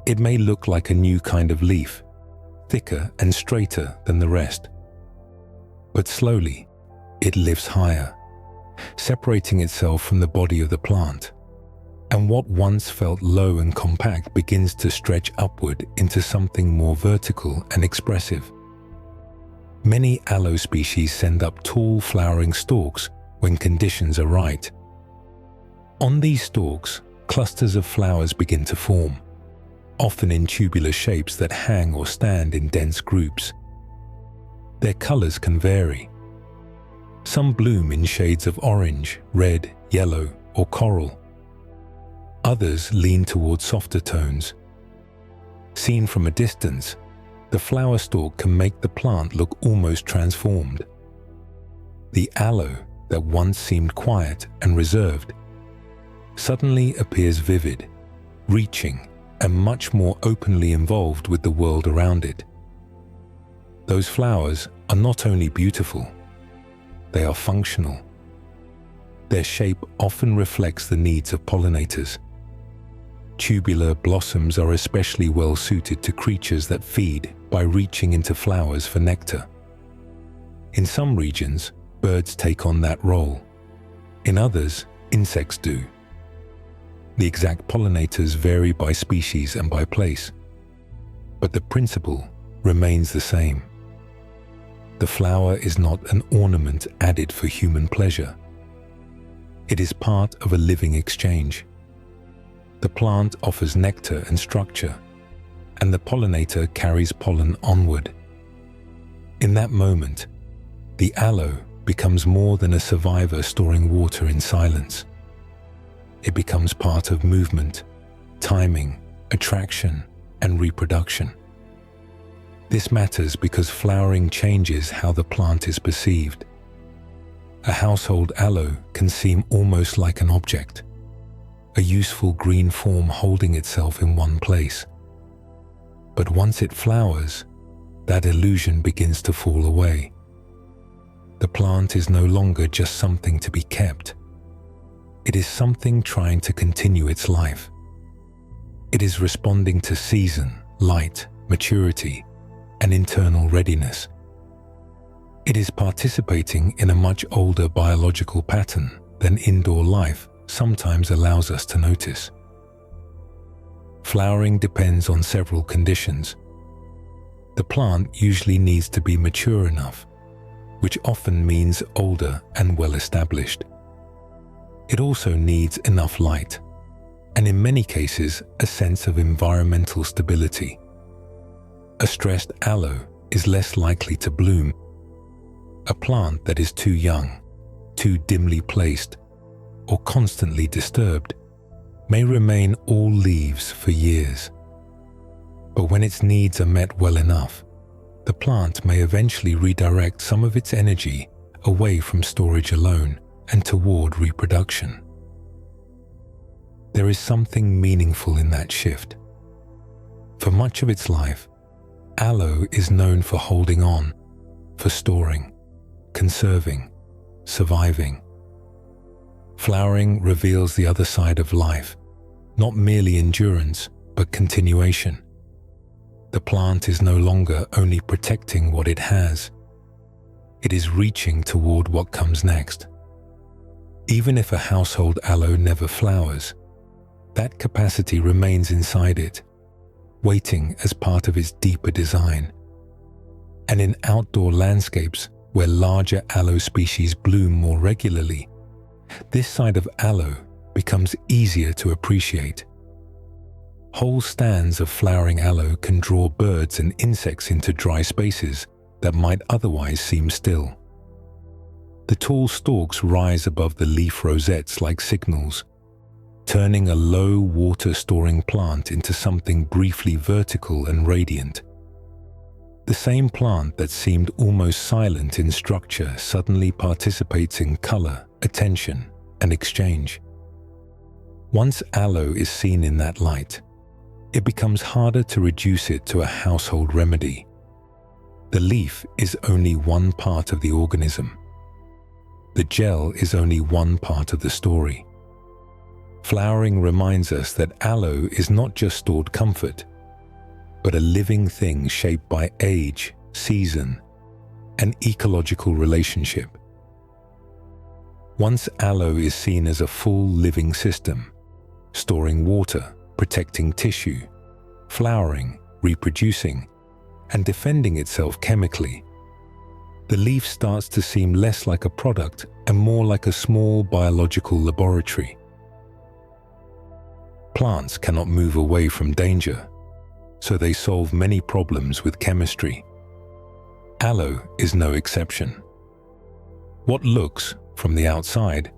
it may look like a new kind of leaf, thicker and straighter than the rest. But slowly, it lifts higher, separating itself from the body of the plant, and what once felt low and compact begins to stretch upward into something more vertical and expressive. Many aloe species send up tall flowering stalks when conditions are right. On these stalks, clusters of flowers begin to form, often in tubular shapes that hang or stand in dense groups. Their colors can vary. Some bloom in shades of orange, red, yellow, or coral. Others lean toward softer tones. Seen from a distance, the flower stalk can make the plant look almost transformed. The aloe that once seemed quiet and reserved suddenly appears vivid, reaching, and much more openly involved with the world around it. Those flowers are not only beautiful, they are functional. Their shape often reflects the needs of pollinators. Tubular blossoms are especially well suited to creatures that feed by reaching into flowers for nectar. In some regions, birds take on that role. In others, insects do. The exact pollinators vary by species and by place, but the principle remains the same. The flower is not an ornament added for human pleasure. It is part of a living exchange. The plant offers nectar and structure, and the pollinator carries pollen onward. In that moment, the aloe becomes more than a survivor storing water in silence. It becomes part of movement, timing, attraction, and reproduction. This matters because flowering changes how the plant is perceived. A household aloe can seem almost like an object, a useful green form holding itself in one place. But once it flowers, that illusion begins to fall away. The plant is no longer just something to be kept. It is something trying to continue its life. It is responding to season, light, maturity, and internal readiness. It is participating in a much older biological pattern than indoor life sometimes allows us to notice. Flowering depends on several conditions. The plant usually needs to be mature enough, which often means older and well established. It also needs enough light, and in many cases, a sense of environmental stability. A stressed aloe is less likely to bloom. A plant that is too young, too dimly placed, or constantly disturbed may remain all leaves for years. But when its needs are met well enough, the plant may eventually redirect some of its energy away from storage alone and toward reproduction. There is something meaningful in that shift. For much of its life, aloe is known for holding on, for storing, conserving, surviving. Flowering reveals the other side of life, not merely endurance, but continuation. The plant is no longer only protecting what it has. It is reaching toward what comes next. Even if a household aloe never flowers, that capacity remains inside it, waiting as part of its deeper design. And in outdoor landscapes where larger aloe species bloom more regularly, this side of aloe becomes easier to appreciate. Whole stands of flowering aloe can draw birds and insects into dry spaces that might otherwise seem still. The tall stalks rise above the leaf rosettes like signals, turning a low water-storing plant into something briefly vertical and radiant. The same plant that seemed almost silent in structure suddenly participates in color, attention, and exchange. Once aloe is seen in that light, it becomes harder to reduce it to a household remedy. The leaf is only one part of the organism. The gel is only one part of the story. Flowering reminds us that aloe is not just stored comfort, but a living thing shaped by age, season, and ecological relationship. Once aloe is seen as a full living system, storing water, protecting tissue, flowering, reproducing, and defending itself chemically, the leaf starts to seem less like a product and more like a small biological laboratory. Plants cannot move away from danger, so they solve many problems with chemistry. Aloe is no exception. What looks, from the outside,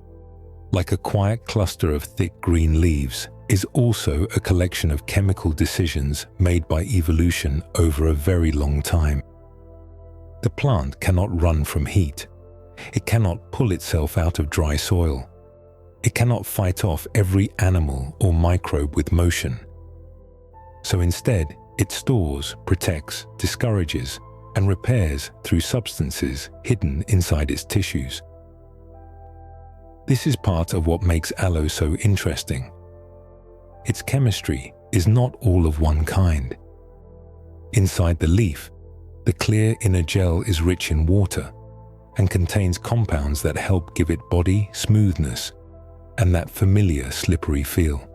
like a quiet cluster of thick green leaves is also a collection of chemical decisions made by evolution over a very long time. The plant cannot run from heat. It cannot pull itself out of dry soil. It cannot fight off every animal or microbe with motion. So instead, it stores, protects, discourages, and repairs through substances hidden inside its tissues. This is part of what makes aloe so interesting. Its chemistry is not all of one kind. Inside the leaf, the clear inner gel is rich in water and contains compounds that help give it body, smoothness, and that familiar slippery feel.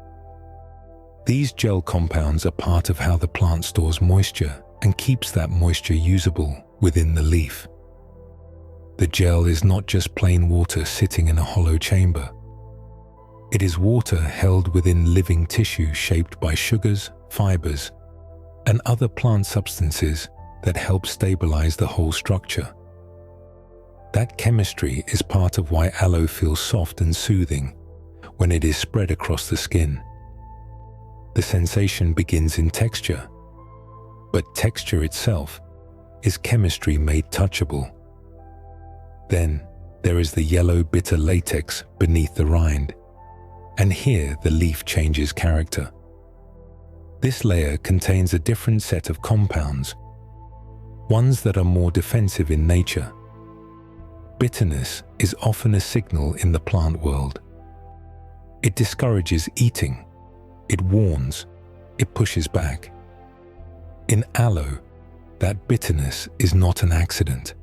These gel compounds are part of how the plant stores moisture and keeps that moisture usable within the leaf. The gel is not just plain water sitting in a hollow chamber. It is water held within living tissue shaped by sugars, fibers, and other plant substances that help stabilize the whole structure. That chemistry is part of why aloe feels soft and soothing when it is spread across the skin. The sensation begins in texture, but texture itself is chemistry made touchable. Then there is the yellow bitter latex beneath the rind, and here the leaf changes character. This layer contains a different set of compounds, ones that are more defensive in nature. Bitterness is often a signal in the plant world. It discourages eating, it warns, it pushes back. In aloe, that bitterness is not an accident.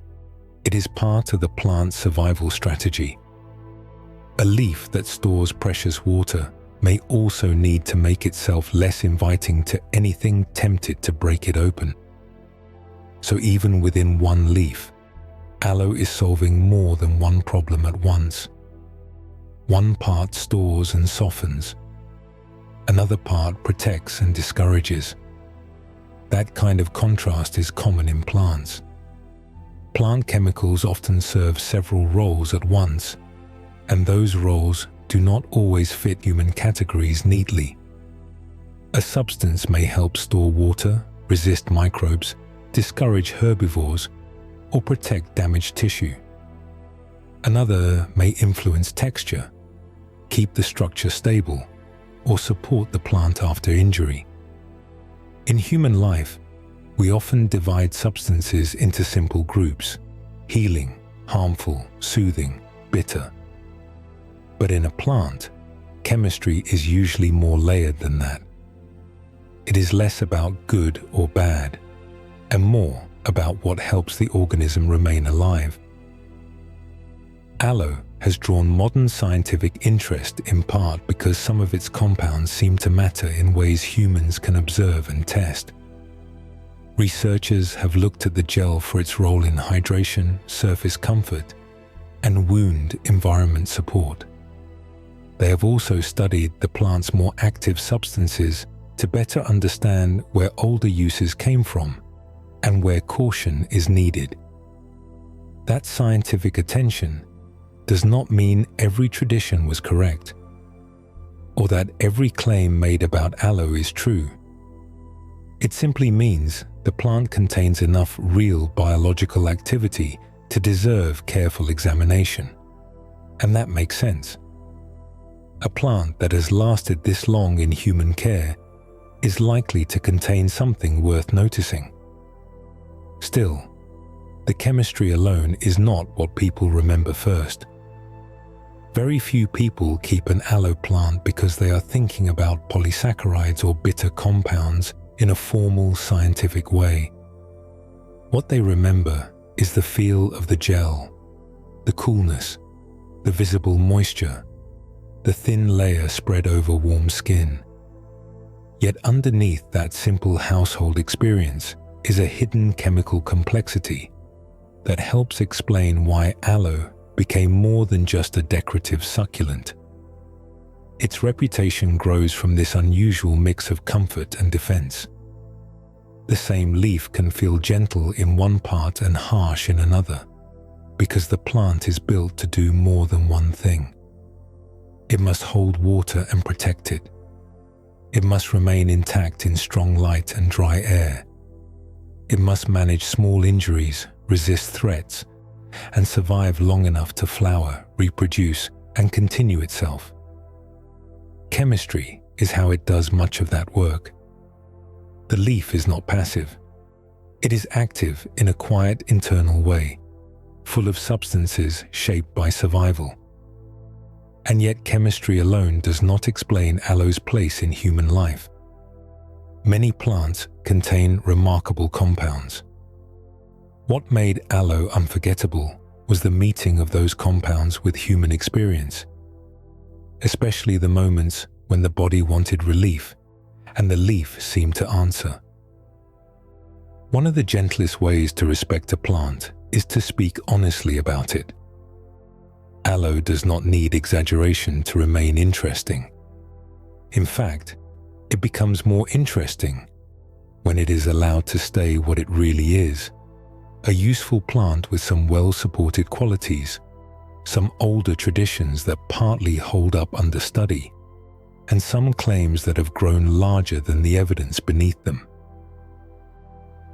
It is part of the plant's survival strategy. A leaf that stores precious water may also need to make itself less inviting to anything tempted to break it open. So even within one leaf, aloe is solving more than one problem at once. One part stores and softens. Another part protects and discourages. That kind of contrast is common in plants. Plant chemicals often serve several roles at once, and those roles do not always fit human categories neatly. A substance may help store water, resist microbes, discourage herbivores, or protect damaged tissue. Another may influence texture, keep the structure stable, or support the plant after injury. In human life, we often divide substances into simple groups, healing, harmful, soothing, bitter. But in a plant, chemistry is usually more layered than that. It is less about good or bad, and more about what helps the organism remain alive. Aloe has drawn modern scientific interest in part because some of its compounds seem to matter in ways humans can observe and test. Researchers have looked at the gel for its role in hydration, surface comfort, and wound environment support. They have also studied the plant's more active substances to better understand where older uses came from and where caution is needed. That scientific attention does not mean every tradition was correct, or that every claim made about aloe is true. It simply means the plant contains enough real biological activity to deserve careful examination, and that makes sense. A plant that has lasted this long in human care is likely to contain something worth noticing. Still, the chemistry alone is not what people remember first. Very few people keep an aloe plant because they are thinking about polysaccharides or bitter compounds in a formal scientific way. What they remember is the feel of the gel, the coolness, the visible moisture, the thin layer spread over warm skin. Yet underneath that simple household experience is a hidden chemical complexity that helps explain why aloe became more than just a decorative succulent. Its reputation grows from this unusual mix of comfort and defense. The same leaf can feel gentle in one part and harsh in another, because the plant is built to do more than one thing. It must hold water and protect it. It must remain intact in strong light and dry air. It must manage small injuries, resist threats, and survive long enough to flower, reproduce, and continue itself. Chemistry is how it does much of that work. The leaf is not passive. It is active in a quiet internal way, full of substances shaped by survival. And yet chemistry alone does not explain aloe's place in human life. Many plants contain remarkable compounds. What made aloe unforgettable was the meeting of those compounds with human experience, especially the moments when the body wanted relief and the leaf seemed to answer. One of the gentlest ways to respect a plant is to speak honestly about it. Aloe does not need exaggeration to remain interesting. In fact, it becomes more interesting when it is allowed to stay what it really is, a useful plant with some well-supported qualities, some older traditions that partly hold up under study, and some claims that have grown larger than the evidence beneath them.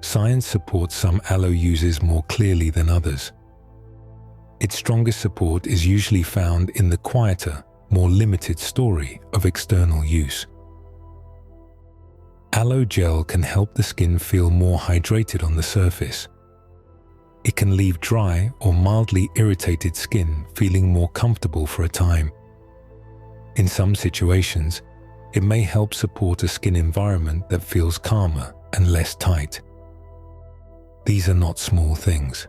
Science supports some aloe uses more clearly than others. Its strongest support is usually found in the quieter, more limited story of external use. Aloe gel can help the skin feel more hydrated on the surface. It can leave dry or mildly irritated skin feeling more comfortable for a time. In some situations, it may help support a skin environment that feels calmer and less tight. These are not small things.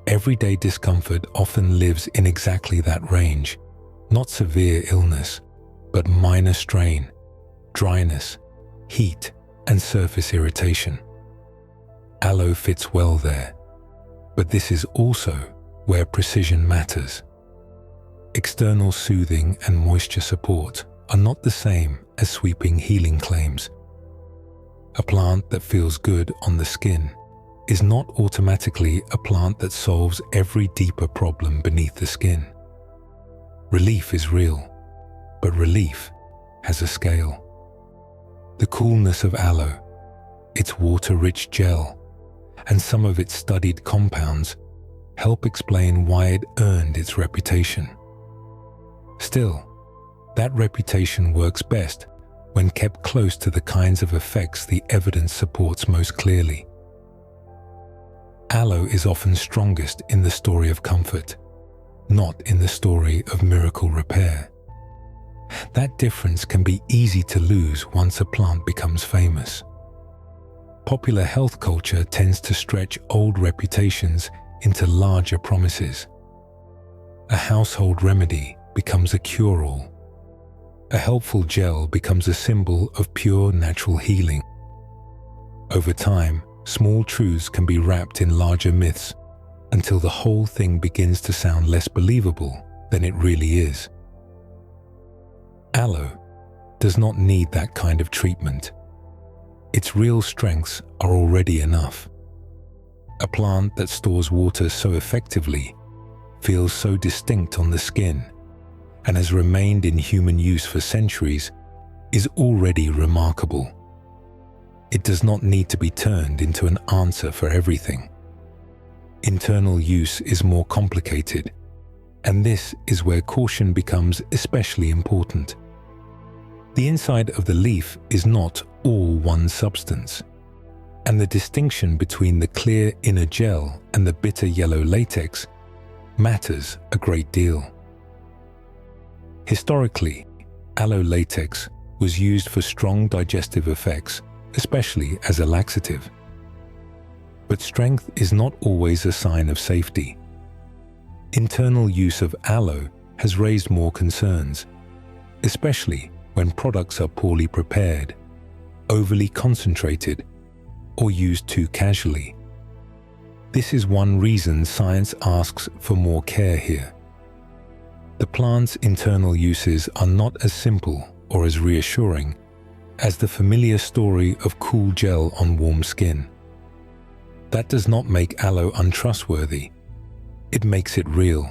Everyday discomfort often lives in exactly that range, not severe illness, but minor strain, dryness, heat, and surface irritation. Aloe fits well there, but this is also where precision matters. External soothing and moisture support are not the same as sweeping healing claims. A plant that feels good on the skin is not automatically a plant that solves every deeper problem beneath the skin. Relief is real, but relief has a scale. The coolness of aloe, its water-rich gel, and some of its studied compounds help explain why it earned its reputation. Still, that reputation works best when kept close to the kinds of effects the evidence supports most clearly. Aloe is often strongest in the story of comfort, not in the story of miracle repair. That difference can be easy to lose once a plant becomes famous. Popular health culture tends to stretch old reputations into larger promises. A household remedy becomes a cure-all. A helpful gel becomes a symbol of pure natural healing. Over time, small truths can be wrapped in larger myths until the whole thing begins to sound less believable than it really is. Aloe does not need that kind of treatment. Its real strengths are already enough. A plant that stores water so effectively, feels so distinct on the skin, and has remained in human use for centuries is already remarkable. It does not need to be turned into an answer for everything. Internal use is more complicated, and this is where caution becomes especially important. The inside of the leaf is not all one substance, and the distinction between the clear inner gel and the bitter yellow latex matters a great deal. Historically, aloe latex was used for strong digestive effects, especially as a laxative. But strength is not always a sign of safety. Internal use of aloe has raised more concerns, especially when products are poorly prepared, overly concentrated, or used too casually. This is one reason science asks for more care here. The plant's internal uses are not as simple or as reassuring as the familiar story of cool gel on warm skin. That does not make aloe untrustworthy. It makes it real.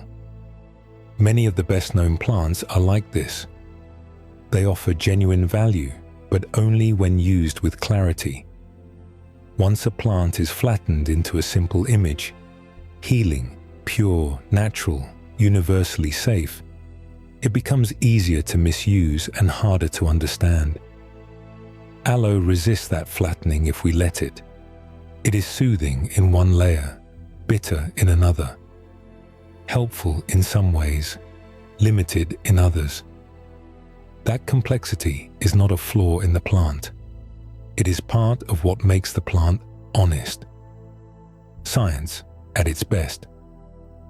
Many of the best-known plants are like this. They offer genuine value, but only when used with clarity. Once a plant is flattened into a simple image, healing, pure, natural, universally safe, it becomes easier to misuse and harder to understand. Aloe resists that flattening if we let it. It is soothing in one layer, bitter in another, helpful in some ways, limited in others. That complexity is not a flaw in the plant. It is part of what makes the plant honest. Science, at its best,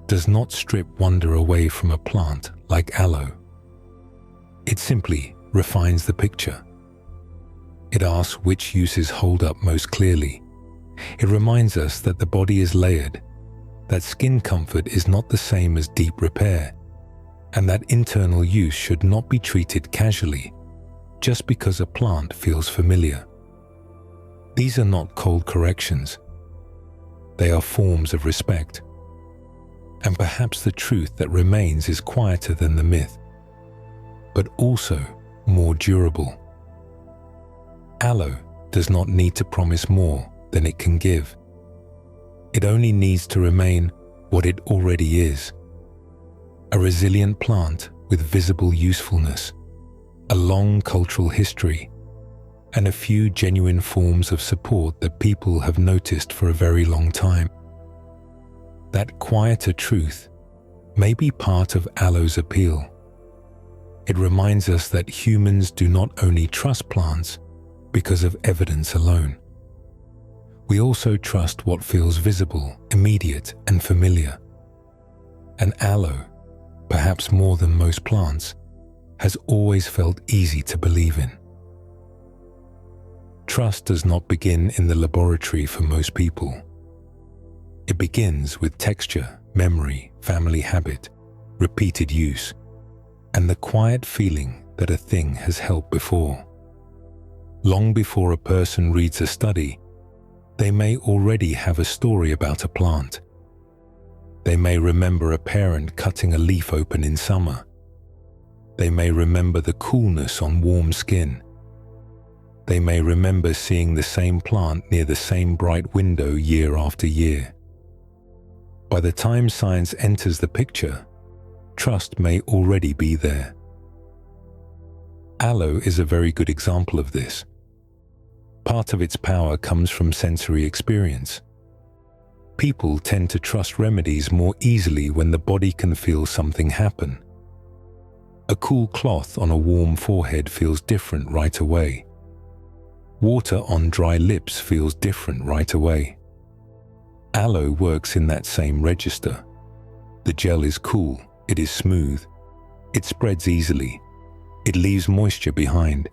does not strip wonder away from a plant like aloe. It simply refines the picture. It asks which uses hold up most clearly. It reminds us that the body is layered, that skin comfort is not the same as deep repair, and that internal use should not be treated casually just because a plant feels familiar. These are not cold corrections. They are forms of respect. And perhaps the truth that remains is quieter than the myth, but also more durable. Aloe does not need to promise more than it can give. It only needs to remain what it already is. A resilient plant with visible usefulness, a long cultural history, and a few genuine forms of support that people have noticed for a very long time. That quieter truth may be part of aloe's appeal. It reminds us that humans do not only trust plants because of evidence alone. We also trust what feels visible, immediate, and familiar. And aloe, perhaps more than most plants, has always felt easy to believe in. Trust does not begin in the laboratory for most people. It begins with texture, memory, family habit, repeated use, and the quiet feeling that a thing has helped before. Long before a person reads a study, they may already have a story about a plant. They may remember a parent cutting a leaf open in summer. They may remember the coolness on warm skin. They may remember seeing the same plant near the same bright window year after year. By the time science enters the picture, trust may already be there. Aloe is a very good example of this. Part of its power comes from sensory experience. People tend to trust remedies more easily when the body can feel something happen. A cool cloth on a warm forehead feels different right away. Water on dry lips feels different right away. Aloe works in that same register. The gel is cool, it is smooth, it spreads easily, it leaves moisture behind.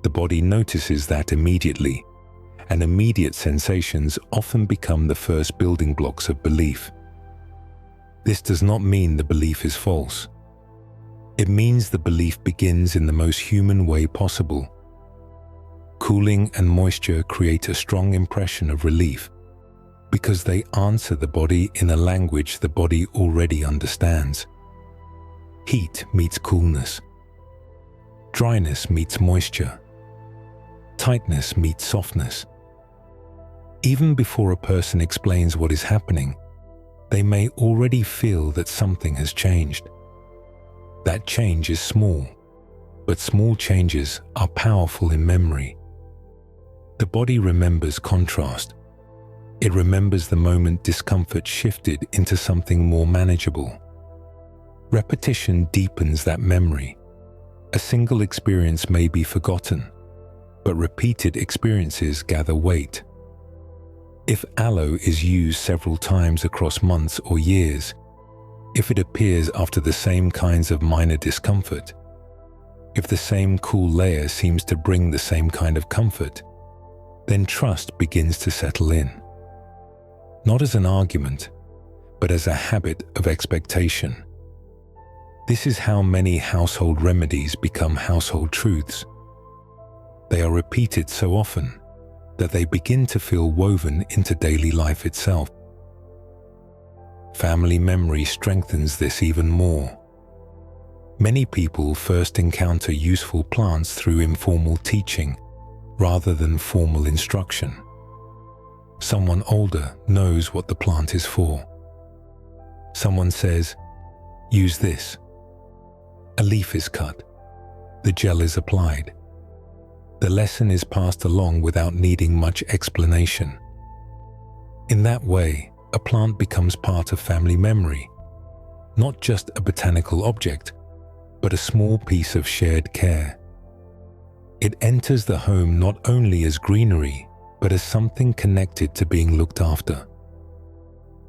The body notices that immediately, and immediate sensations often become the first building blocks of belief. This does not mean the belief is false. It means the belief begins in the most human way possible. Cooling and moisture create a strong impression of relief because they answer the body in a language the body already understands. Heat meets coolness. Dryness meets moisture. Tightness meets softness. Even before a person explains what is happening, they may already feel that something has changed. That change is small, but small changes are powerful in memory. The body remembers contrast. It remembers the moment discomfort shifted into something more manageable. Repetition deepens that memory. A single experience may be forgotten, but repeated experiences gather weight. If aloe is used several times across months or years, if it appears after the same kinds of minor discomfort, if the same cool layer seems to bring the same kind of comfort, then trust begins to settle in. Not as an argument, but as a habit of expectation. This is how many household remedies become household truths. They are repeated so often that they begin to feel woven into daily life itself. Family memory strengthens this even more. Many people first encounter useful plants through informal teaching rather than formal instruction. Someone older knows what the plant is for. Someone says, "Use this." A leaf is cut. The gel is applied. The lesson is passed along without needing much explanation. In that way, a plant becomes part of family memory, not just a botanical object, but a small piece of shared care. It enters the home not only as greenery, but as something connected to being looked after.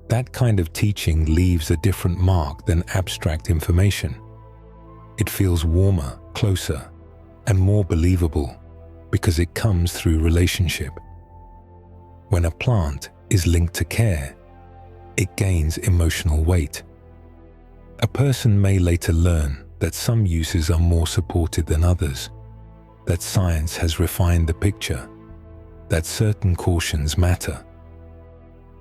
That kind of teaching leaves a different mark than abstract information. It feels warmer, closer, and more believable because it comes through relationship. When a plant is linked to care, it gains emotional weight. A person may later learn that some uses are more supported than others, that science has refined the picture, that certain cautions matter.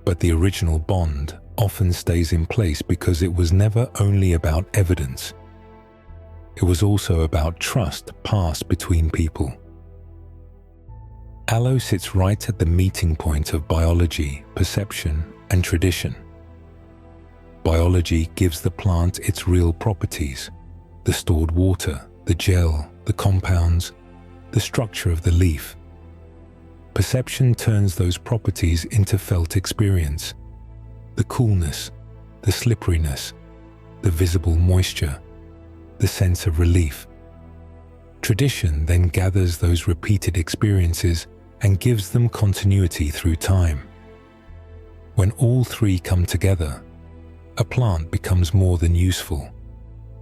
But the original bond often stays in place because it was never only about evidence. It was also about trust passed between people. Aloe sits right at the meeting point of biology, perception, and tradition. Biology gives the plant its real properties: the stored water, the gel, the compounds, the structure of the leaf. Perception turns those properties into felt experience: the coolness, the slipperiness, the visible moisture, the sense of relief. Tradition then gathers those repeated experiences and gives them continuity through time. When all three come together, a plant becomes more than useful.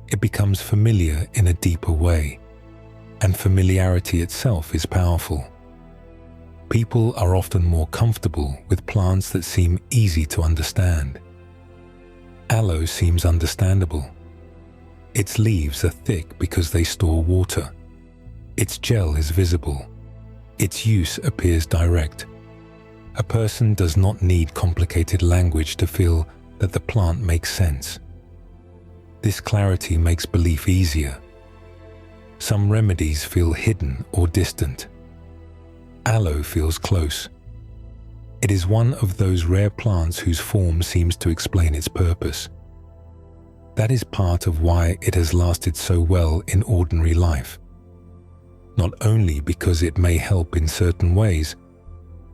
It becomes familiar in a deeper way, and familiarity itself is powerful. People are often more comfortable with plants that seem easy to understand. Aloe seems understandable. Its leaves are thick because they store water. Its gel is visible. Its use appears direct. A person does not need complicated language to feel that the plant makes sense. This clarity makes belief easier. Some remedies feel hidden or distant. Aloe feels close. It is one of those rare plants whose form seems to explain its purpose. That is part of why it has lasted so well in ordinary life. Not only because it may help in certain ways,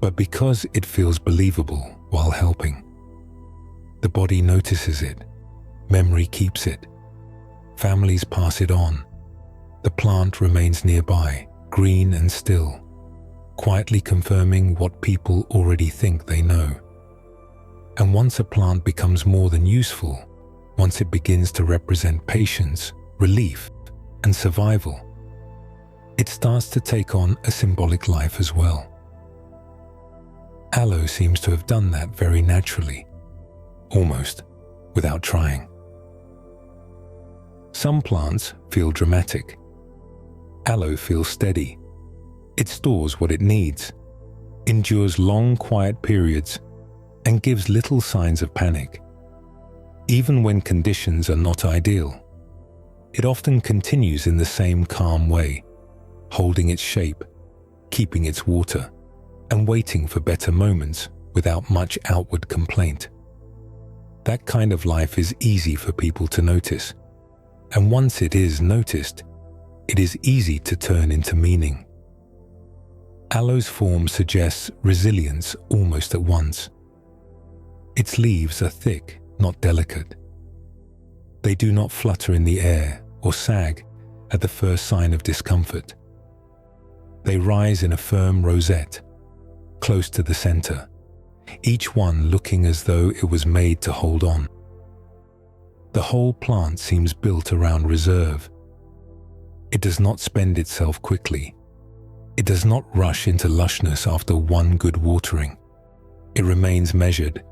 but because it feels believable while helping. The body notices it. Memory keeps it. Families pass it on. The plant remains nearby, green and still, quietly confirming what people already think they know. And once a plant becomes more than useful, once it begins to represent patience, relief, and survival, it starts to take on a symbolic life as well. Aloe seems to have done that very naturally, almost without trying. Some plants feel dramatic. Aloe feels steady. It stores what it needs, endures long quiet periods, and gives little signs of panic. Even when conditions are not ideal, it often continues in the same calm way, holding its shape, keeping its water, and waiting for better moments without much outward complaint. That kind of life is easy for people to notice, and once it is noticed, it is easy to turn into meaning. Aloe's form suggests resilience almost at once. Its leaves are thick, not delicate. They do not flutter in the air or sag at the first sign of discomfort. They rise in a firm rosette, close to the center, each one looking as though it was made to hold on. The whole plant seems built around reserve. It does not spend itself quickly. It does not rush into lushness after one good watering. It remains measured.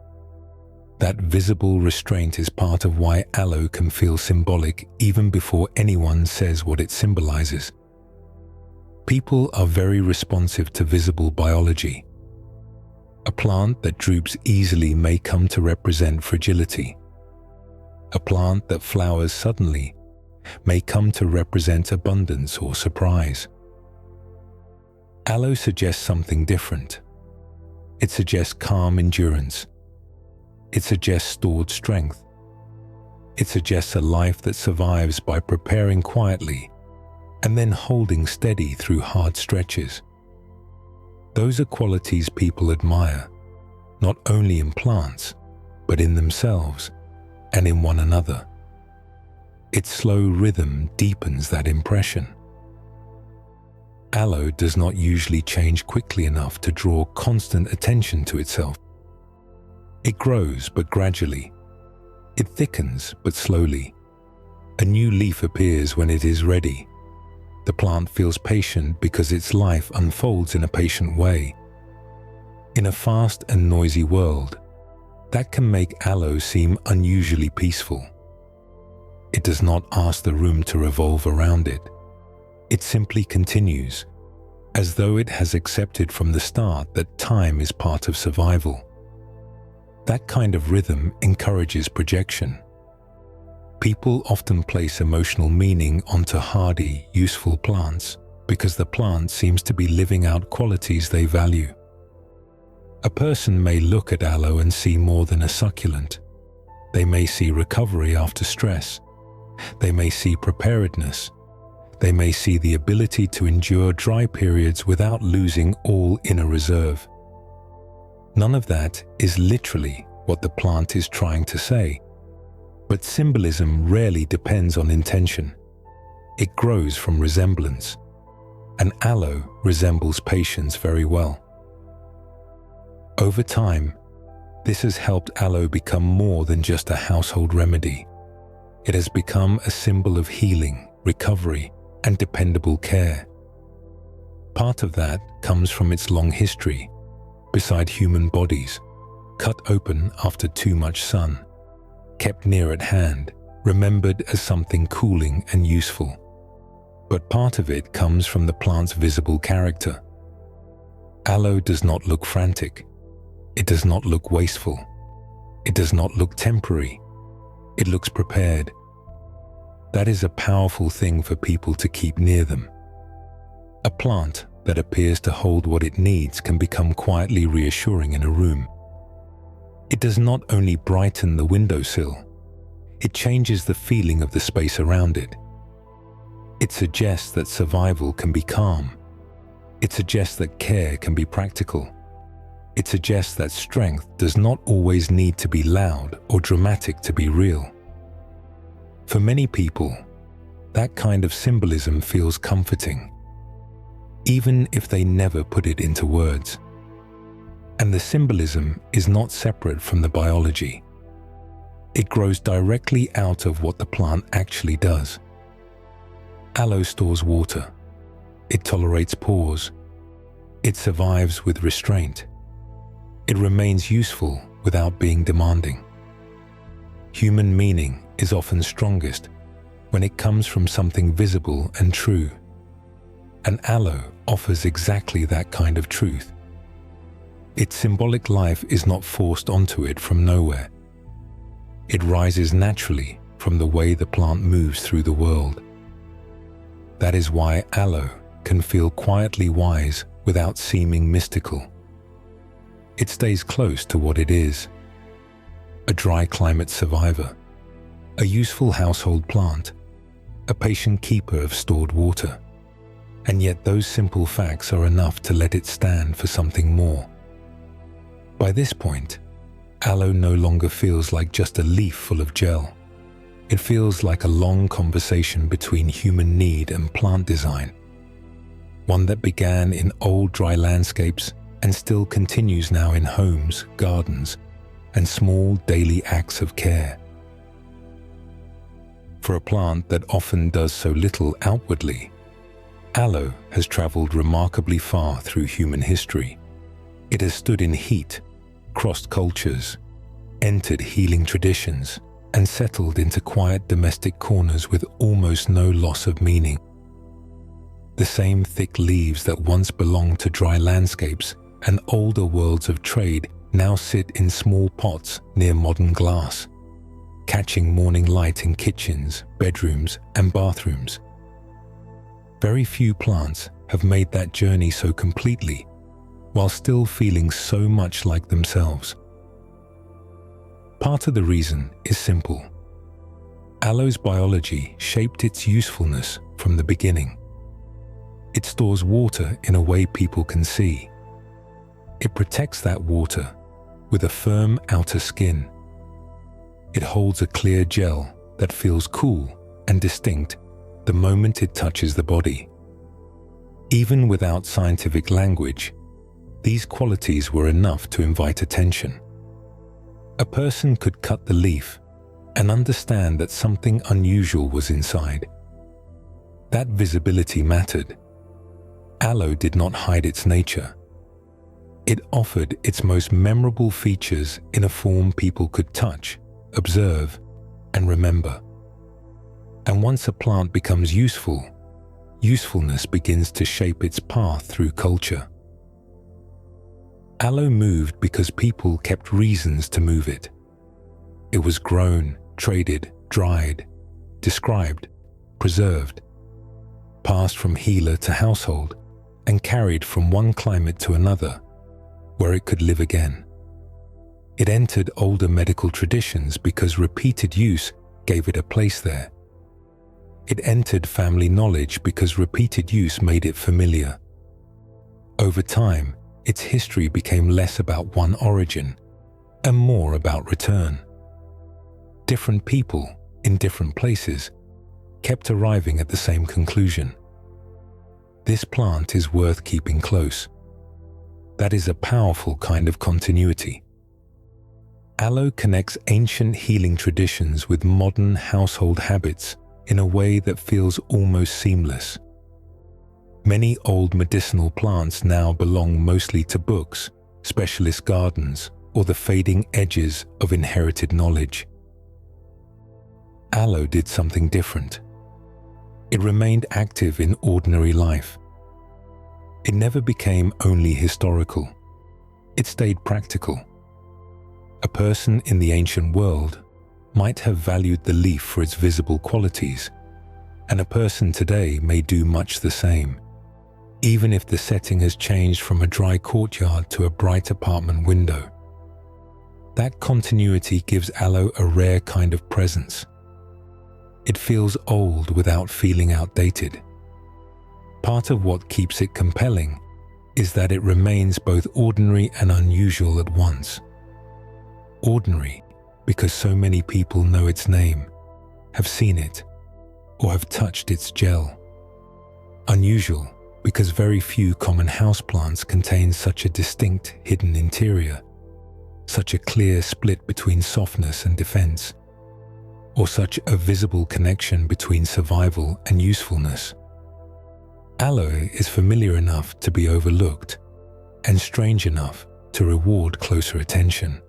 That visible restraint is part of why aloe can feel symbolic even before anyone says what it symbolizes. People are very responsive to visible biology. A plant that droops easily may come to represent fragility. A plant that flowers suddenly may come to represent abundance or surprise. Aloe suggests something different. It suggests calm endurance. It suggests stored strength. It suggests a life that survives by preparing quietly and then holding steady through hard stretches. Those are qualities people admire, not only in plants, but in themselves and in one another. Its slow rhythm deepens that impression. Aloe does not usually change quickly enough to draw constant attention to itself. It grows but gradually. It thickens but slowly. A new leaf appears when it is ready. The plant feels patient because its life unfolds in a patient way. In a fast and noisy world, that can make aloe seem unusually peaceful. It does not ask the room to revolve around it. It simply continues, as though it has accepted from the start that time is part of survival. That kind of rhythm encourages projection. People often place emotional meaning onto hardy, useful plants because the plant seems to be living out qualities they value. A person may look at aloe and see more than a succulent. They may see recovery after stress. They may see preparedness. They may see the ability to endure dry periods without losing all inner reserve. None of that is literally what the plant is trying to say, but symbolism rarely depends on intention. It grows from resemblance, and aloe resembles patience very well. Over time, this has helped aloe become more than just a household remedy. It has become a symbol of healing, recovery, and dependable care. Part of that comes from its long history, beside human bodies, cut open after too much sun, kept near at hand, remembered as something cooling and useful. But part of it comes from the plant's visible character. Aloe does not look frantic. It does not look wasteful. It does not look temporary. It looks prepared. That is a powerful thing for people to keep near them. A plant that appears to hold what it needs can become quietly reassuring in a room. It does not only brighten the windowsill, it changes the feeling of the space around it. It suggests that survival can be calm. It suggests that care can be practical. It suggests that strength does not always need to be loud or dramatic to be real. For many people, that kind of symbolism feels comforting, even if they never put it into words. And the symbolism is not separate from the biology. It grows directly out of what the plant actually does. Aloe stores water. It tolerates pores. It survives with restraint. It remains useful without being demanding. Human meaning is often strongest when it comes from something visible and true. And aloe offers exactly that kind of truth. Its symbolic life is not forced onto it from nowhere. It rises naturally from the way the plant moves through the world. That is why aloe can feel quietly wise without seeming mystical. It stays close to what it is: a dry climate survivor, a useful household plant, a patient keeper of stored water. And yet those simple facts are enough to let it stand for something more. By this point, aloe no longer feels like just a leaf full of gel. It feels like a long conversation between human need and plant design, one that began in old dry landscapes and still continues now in homes, gardens, and small daily acts of care. For a plant that often does so little outwardly, aloe has traveled remarkably far through human history. It has stood in heat, crossed cultures, entered healing traditions, and settled into quiet domestic corners with almost no loss of meaning. The same thick leaves that once belonged to dry landscapes and older worlds of trade now sit in small pots near modern glass, catching morning light in kitchens, bedrooms, and bathrooms. Very few plants have made that journey so completely, while still feeling so much like themselves. Part of the reason is simple. Aloe's biology shaped its usefulness from the beginning. It stores water in a way people can see. It protects that water with a firm outer skin. It holds a clear gel that feels cool and distinct the moment it touches the body. Even without scientific language, these qualities were enough to invite attention. A person could cut the leaf and understand that something unusual was inside. That visibility mattered. Aloe did not hide its nature. It offered its most memorable features in a form people could touch, observe, and remember. And once a plant becomes useful, usefulness begins to shape its path through culture. Aloe moved because people kept reasons to move it. It was grown, traded, dried, described, preserved, passed from healer to household, and carried from one climate to another, where it could live again. It entered older medical traditions because repeated use gave it a place there. It entered family knowledge because repeated use made it familiar. Over time, its history became less about one origin and more about return. Different people in different places kept arriving at the same conclusion. This plant is worth keeping close. That is a powerful kind of continuity. Aloe connects ancient healing traditions with modern household habits in a way that feels almost seamless. Many old medicinal plants now belong mostly to books, specialist gardens, or the fading edges of inherited knowledge. Aloe did something different. It remained active in ordinary life. It never became only historical. It stayed practical. A person in the ancient world might have valued the leaf for its visible qualities, and a person today may do much the same, even if the setting has changed from a dry courtyard to a bright apartment window. That continuity gives aloe a rare kind of presence. It feels old without feeling outdated. Part of what keeps it compelling is that it remains both ordinary and unusual at once. Ordinary because so many people know its name, have seen it, or have touched its gel. Unusual because very few common houseplants contain such a distinct hidden interior, such a clear split between softness and defense, or such a visible connection between survival and usefulness. Aloe is familiar enough to be overlooked and strange enough to reward closer attention.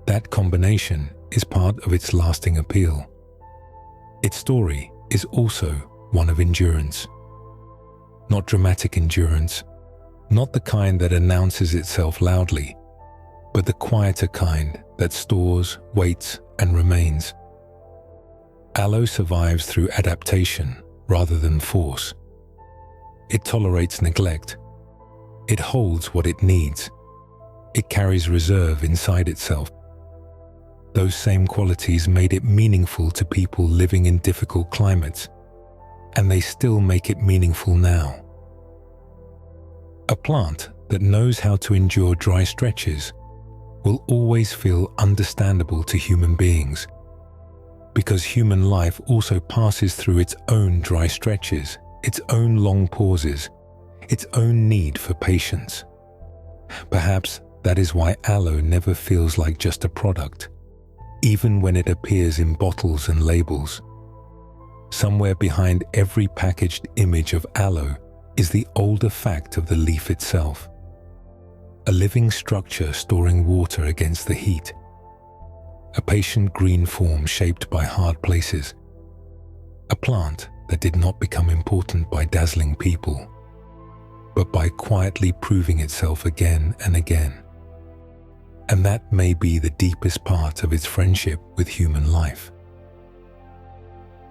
That combination is part of its lasting appeal. Its story is also one of endurance. Not dramatic endurance, not the kind that announces itself loudly, but the quieter kind that stores, waits, and remains. Aloe survives through adaptation rather than force. It tolerates neglect. It holds what it needs. It carries reserve inside itself. Those same qualities made it meaningful to people living in difficult climates, and they still make it meaningful now. A plant that knows how to endure dry stretches will always feel understandable to human beings, because human life also passes through its own dry stretches, its own long pauses, its own need for patience. Perhaps that is why aloe never feels like just a product, even when it appears in bottles and labels. Somewhere behind every packaged image of aloe is the older fact of the leaf itself. A living structure storing water against the heat. A patient green form shaped by hard places. A plant that did not become important by dazzling people, but by quietly proving itself again and again. And that may be the deepest part of its friendship with human life.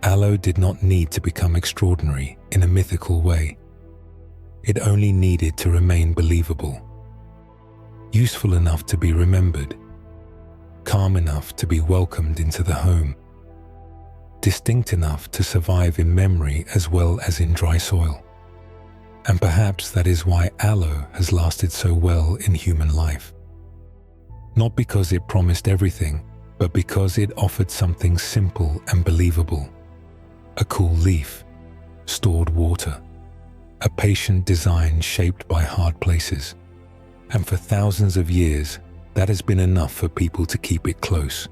Aloe did not need to become extraordinary in a mythical way. It only needed to remain believable, useful enough to be remembered, calm enough to be welcomed into the home, distinct enough to survive in memory as well as in dry soil. And perhaps that is why aloe has lasted so well in human life. Not because it promised everything, but because it offered something simple and believable. A cool leaf, stored water, a patient design shaped by hard places. And for thousands of years, that has been enough for people to keep it close.